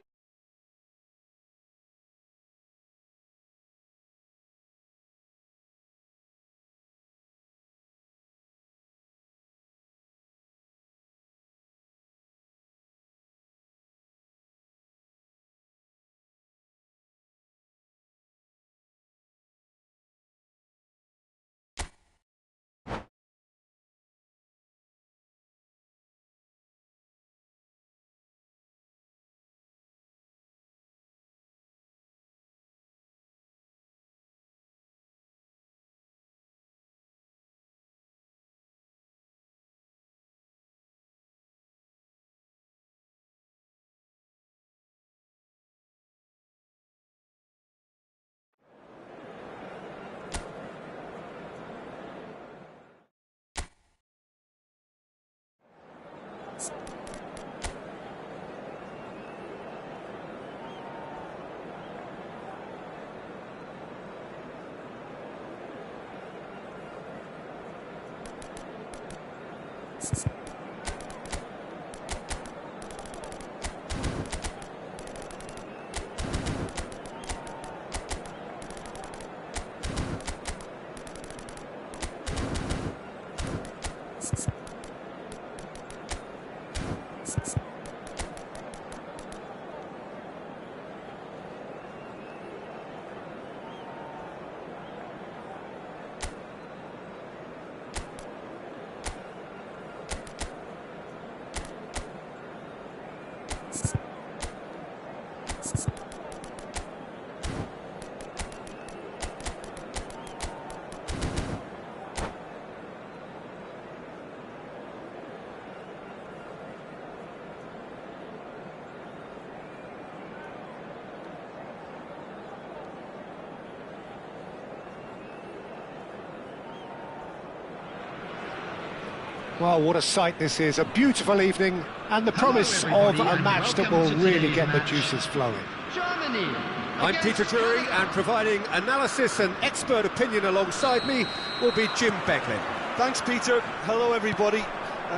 Well, what a sight this is, a beautiful evening, and the promise of a match that will really get the juices flowing. Germany. I'm Peter Drury, and providing analysis and expert opinion alongside me will be Jim Becklin. Thanks, Peter. Hello, everybody.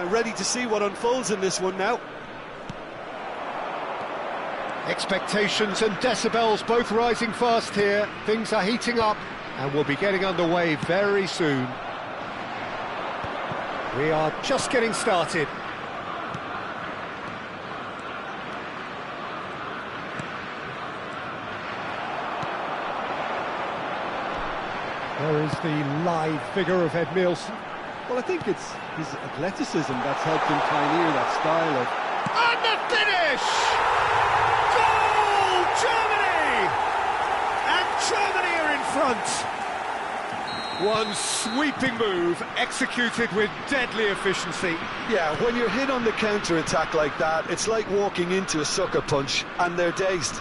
Ready to see what unfolds in this one now. Expectations and decibels both rising fast here. Things are heating up, and we'll be getting underway very soon. We are just getting started. There is the live figure of Ed Nielsen. Well, I think it's his athleticism that's helped him pioneer that style of... And the finish! Goal, Germany! And Germany are in front. One sweeping move, executed with deadly efficiency. Yeah, when you're hit on the counter-attack like that, it's like walking into a sucker punch, and they're dazed.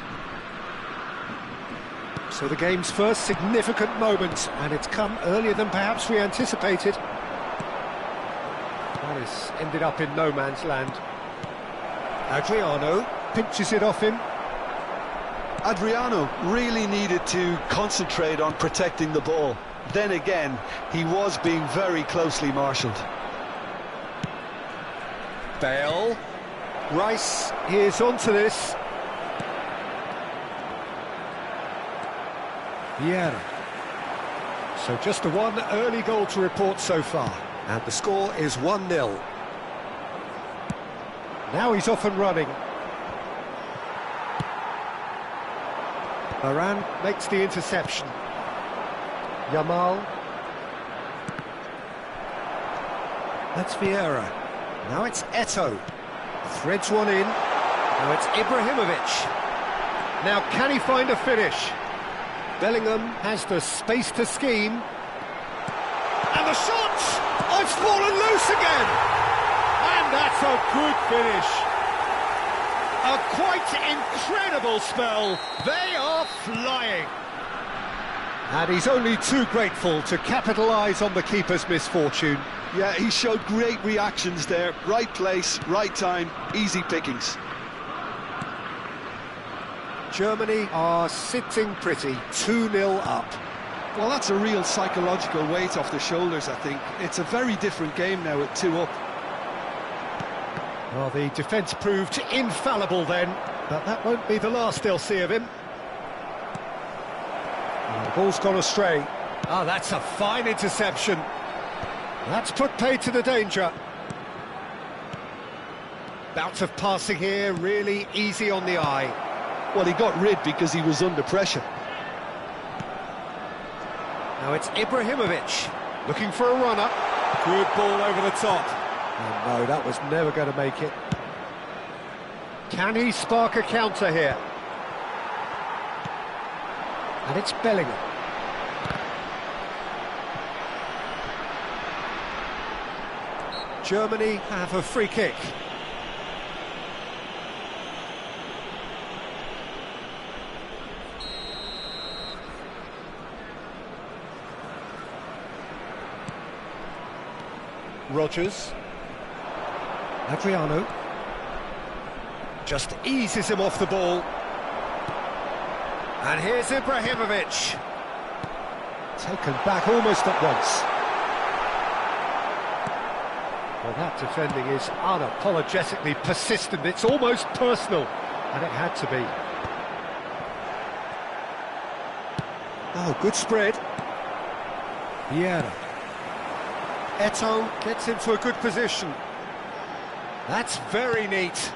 So the game's first significant moment, and it's come earlier than perhaps we anticipated. That has ended up in no man's land. Adriano pinches it off him. Adriano really needed to concentrate on protecting the ball. Then again, he was being very closely marshalled. Bale. Rice is onto this. Vieira. So just the one early goal to report so far. And the score is 1-0. Now he's off and running. Varane makes the interception. Yamal. That's Vieira. Now it's Eto'o. Threads one in. Now it's Ibrahimovic. Now can he find a finish? Bellingham has the space to scheme. And the shot! Oh, it's fallen loose again! And that's a good finish. A quite incredible spell. They are flying. And he's only too grateful to capitalise on the keeper's misfortune. Yeah, he showed great reactions there. Right place, right time, easy pickings. Germany are sitting pretty, 2-0 up. Well, that's a real psychological weight off the shoulders, I think. It's a very different game now at 2 up. Well, the defence proved infallible then, but that won't be the last they'll see of him. And the ball's gone astray. Ah, that's a fine interception. That's put paid to the danger. Bout of passing here, really easy on the eye. Well, he got rid because he was under pressure. Now it's Ibrahimovic, looking for a runner. Good ball over the top. Oh no, that was never going to make it. Can he spark a counter here? And it's Bellingham. Germany have a free kick. Rodgers. Adriano. Just eases him off the ball. And here's Ibrahimovic. Taken back almost at once. Well, that defending is unapologetically persistent. It's almost personal. And it had to be. Oh, good spread. Vieira. Eto'o gets into a good position. That's very neat.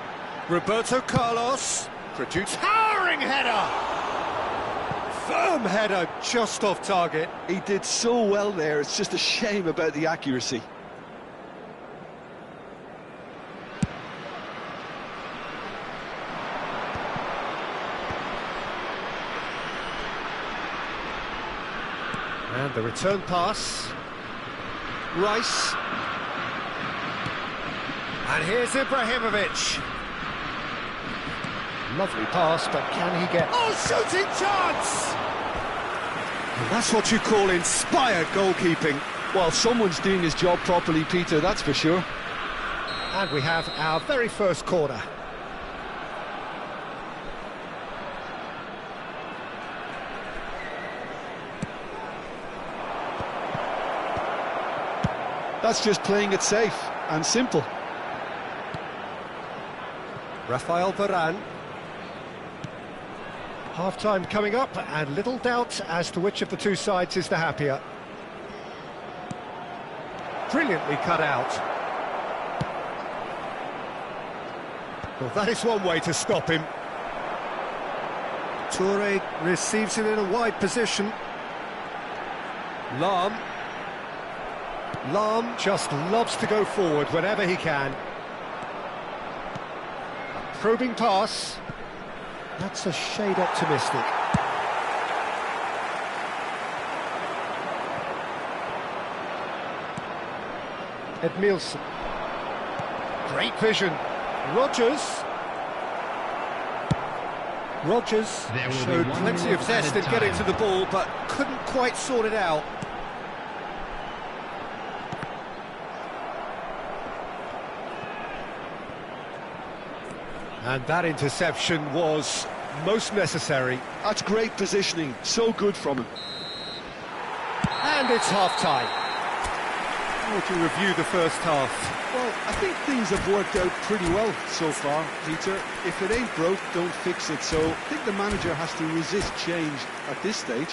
Roberto Carlos produces towering header. Firm header just off target. He did so well there, it's just a shame about the accuracy. And the return pass. Rice. And here's Ibrahimovic. Lovely pass, but can he get... Oh, shooting chance! And that's what you call inspired goalkeeping. Well, someone's doing his job properly, Peter, that's for sure. And we have our very first corner. That's just playing it safe and simple. Rafael Varane. Half-time coming up, and little doubt as to which of the two sides is the happier. brilliantly cut out. Well, that is one way to stop him. Toure receives it in a wide position. Lam just loves to go forward whenever he can. A probing pass. That's a shade optimistic. Edmilson. Great vision. Rogers showed plenty of zest in getting to the ball, but couldn't quite sort it out. And that interception was most necessary. That's great positioning, so good from him. And it's half-time. How would you review the first half? Well, I think things have worked out pretty well so far, Peter. If it ain't broke, don't fix it. So I think the manager has to resist change at this stage.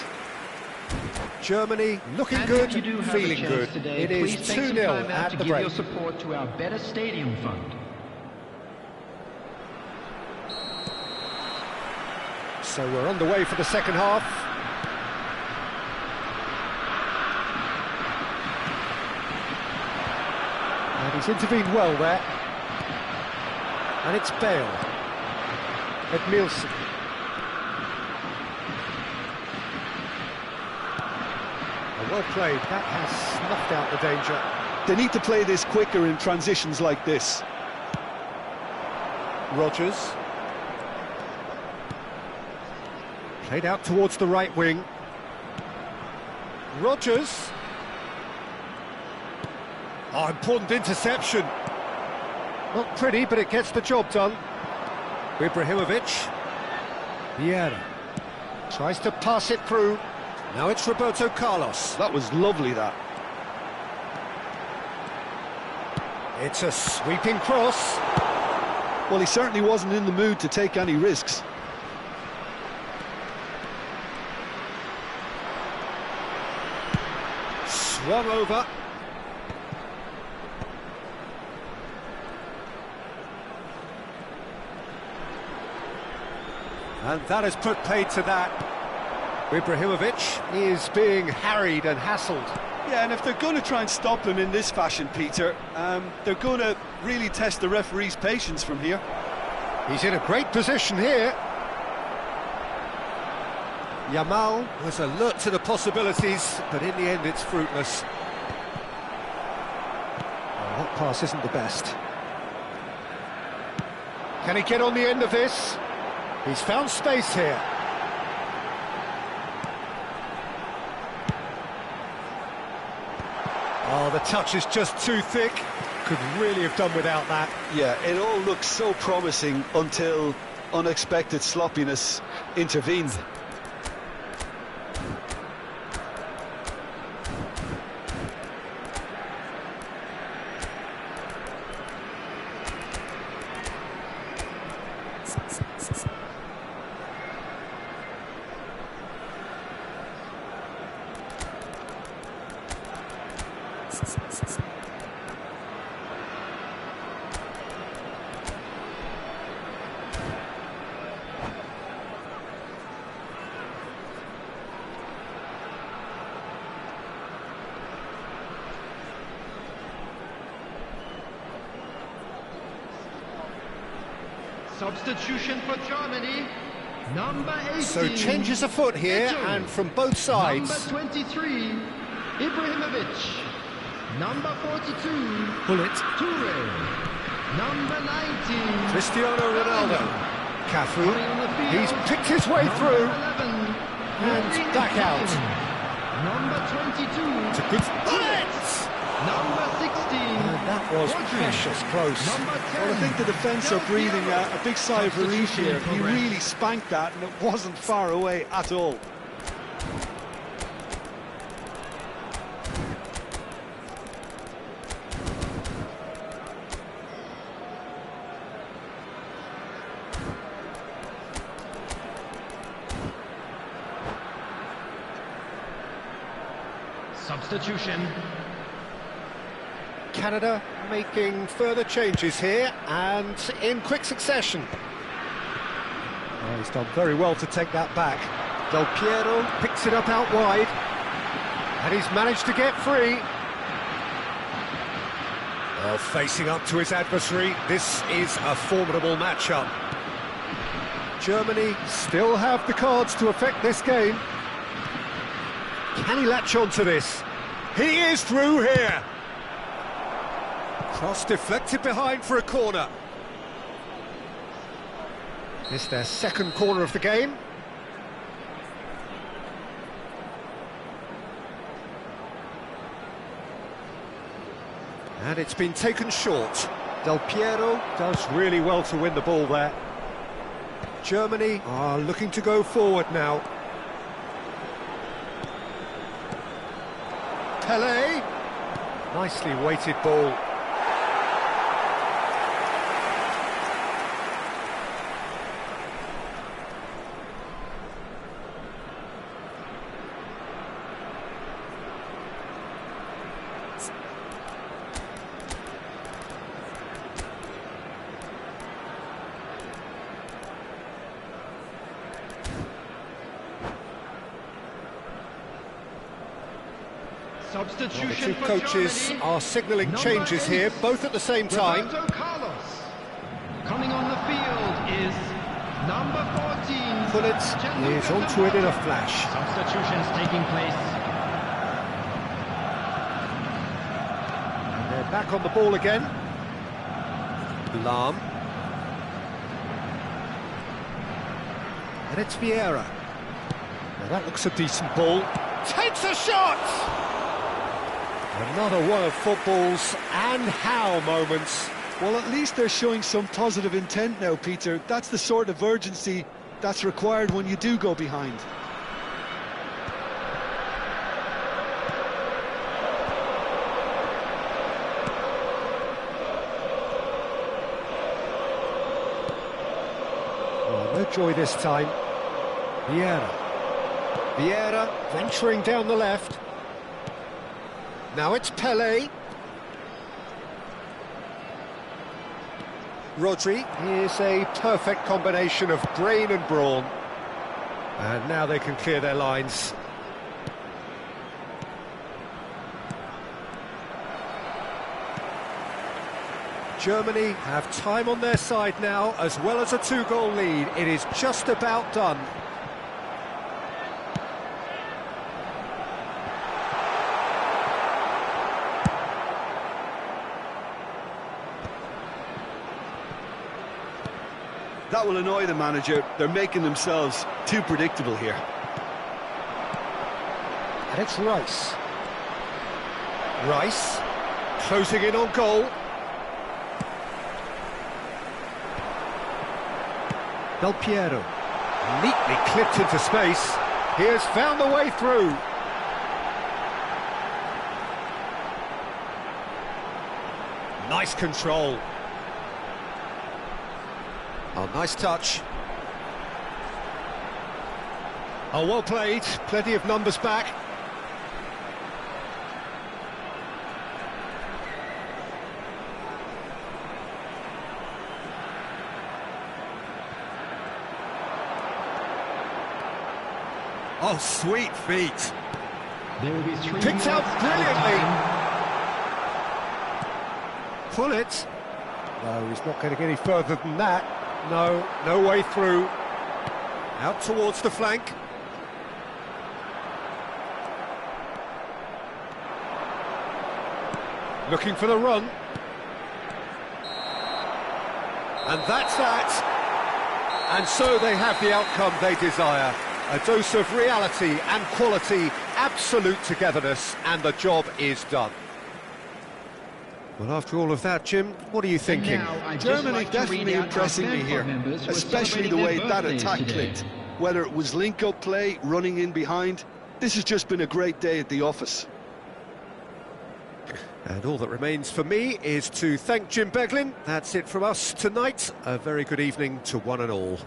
Germany looking good, feeling good. It is 2-0 at the break. Give your support to our Better Stadium Fund. So we're on the way for the second half. And he's intervened well there. And it's Bale. Edmilson. Well played. That has snuffed out the danger. They need to play this quicker in transitions like this. Rogers. Played out towards the right wing. Rogers. Oh, important interception. Not pretty, but it gets the job done. Ibrahimovic. Vieira. Tries to pass it through. Now it's Roberto Carlos. That was lovely, that. It's a sweeping cross. Well, he certainly wasn't in the mood to take any risks. Swung over. And that has put paid to that. Ibrahimovic is being harried and hassled. Yeah, and if they're going to try and stop him in this fashion, Peter, they're going to really test the referee's patience from here. He's in a great position here. Yamal was alert to the possibilities, but in the end it's fruitless. Oh, that pass isn't the best. Can he get on the end of this? He's found space here. Oh, the touch is just too thick. Could really have done without that. Yeah, it all looks so promising until unexpected sloppiness intervened. Substitution for Germany, number 18. So changes afoot here, Italy. and from both sides. Number 23, Ibrahimovic. Number 42, Bullet. Toure. Number 19, Cristiano Ronaldo. Cafu. coming on the field. He's picked his way Number through. 11, And back out. Number 22, It's a good bullet! number 16. And that was Rodri. precious close. Number 10, Well, I think the defence are breathing a big sigh of relief here. He really spanked that, and it wasn't far away at all. Substitution. Canada making further changes here, and in quick succession. Oh, he's done very well to take that back. Del Piero picks it up out wide, and he's managed to get free. Well, facing up to his adversary, this is a formidable matchup. Germany still have the cards to affect this game. Can he latch on to this? He is through here. Cross deflected behind for a corner. It's their second corner of the game. And it's been taken short. Del Piero does really well to win the ball there. Germany are looking to go forward now. Pelé. Nicely weighted ball. Substitution The two coaches are signalling changes here, both at the same time. Carlos. Coming on the field is number 14. Pullet is onto it in a flash. Substitutions taking place. And they're back on the ball again. Lahm. And it's Vieira. Now that looks a decent ball. Takes a shot! Another one of football's and how moments. Well, at least they're showing some positive intent now, Peter. That's the sort of urgency that's required when you do go behind. Oh, no joy this time. Vieira venturing down the left. Now it's Pelé. Rodri is a perfect combination of brain and brawn. And now they can clear their lines. Germany have time on their side now, as well as a two-goal lead. It is just about done. That will annoy the manager. They're making themselves too predictable here. And it's Rice. Rice closing in on goal. Del Piero neatly clipped into space. He has found the way through. Nice control. Oh, nice touch. Oh, well played. Plenty of numbers back. Oh, sweet feet. There will be 3 Picked out brilliantly. Pullet. No, he's not going to get any further than that. No, no way through. Out towards the flank. Looking for the run. And that's that. And so they have the outcome they desire. A dose of reality and quality, absolute togetherness, and the job is done. Well, after all of that, Jim, what are you thinking? Germany definitely impressing me here, especially the way that attack clicked. Whether it was link-up play, running in behind, this has just been a great day at the office. And all that remains for me is to thank Jim Beglin. That's it from us tonight. A very good evening to one and all.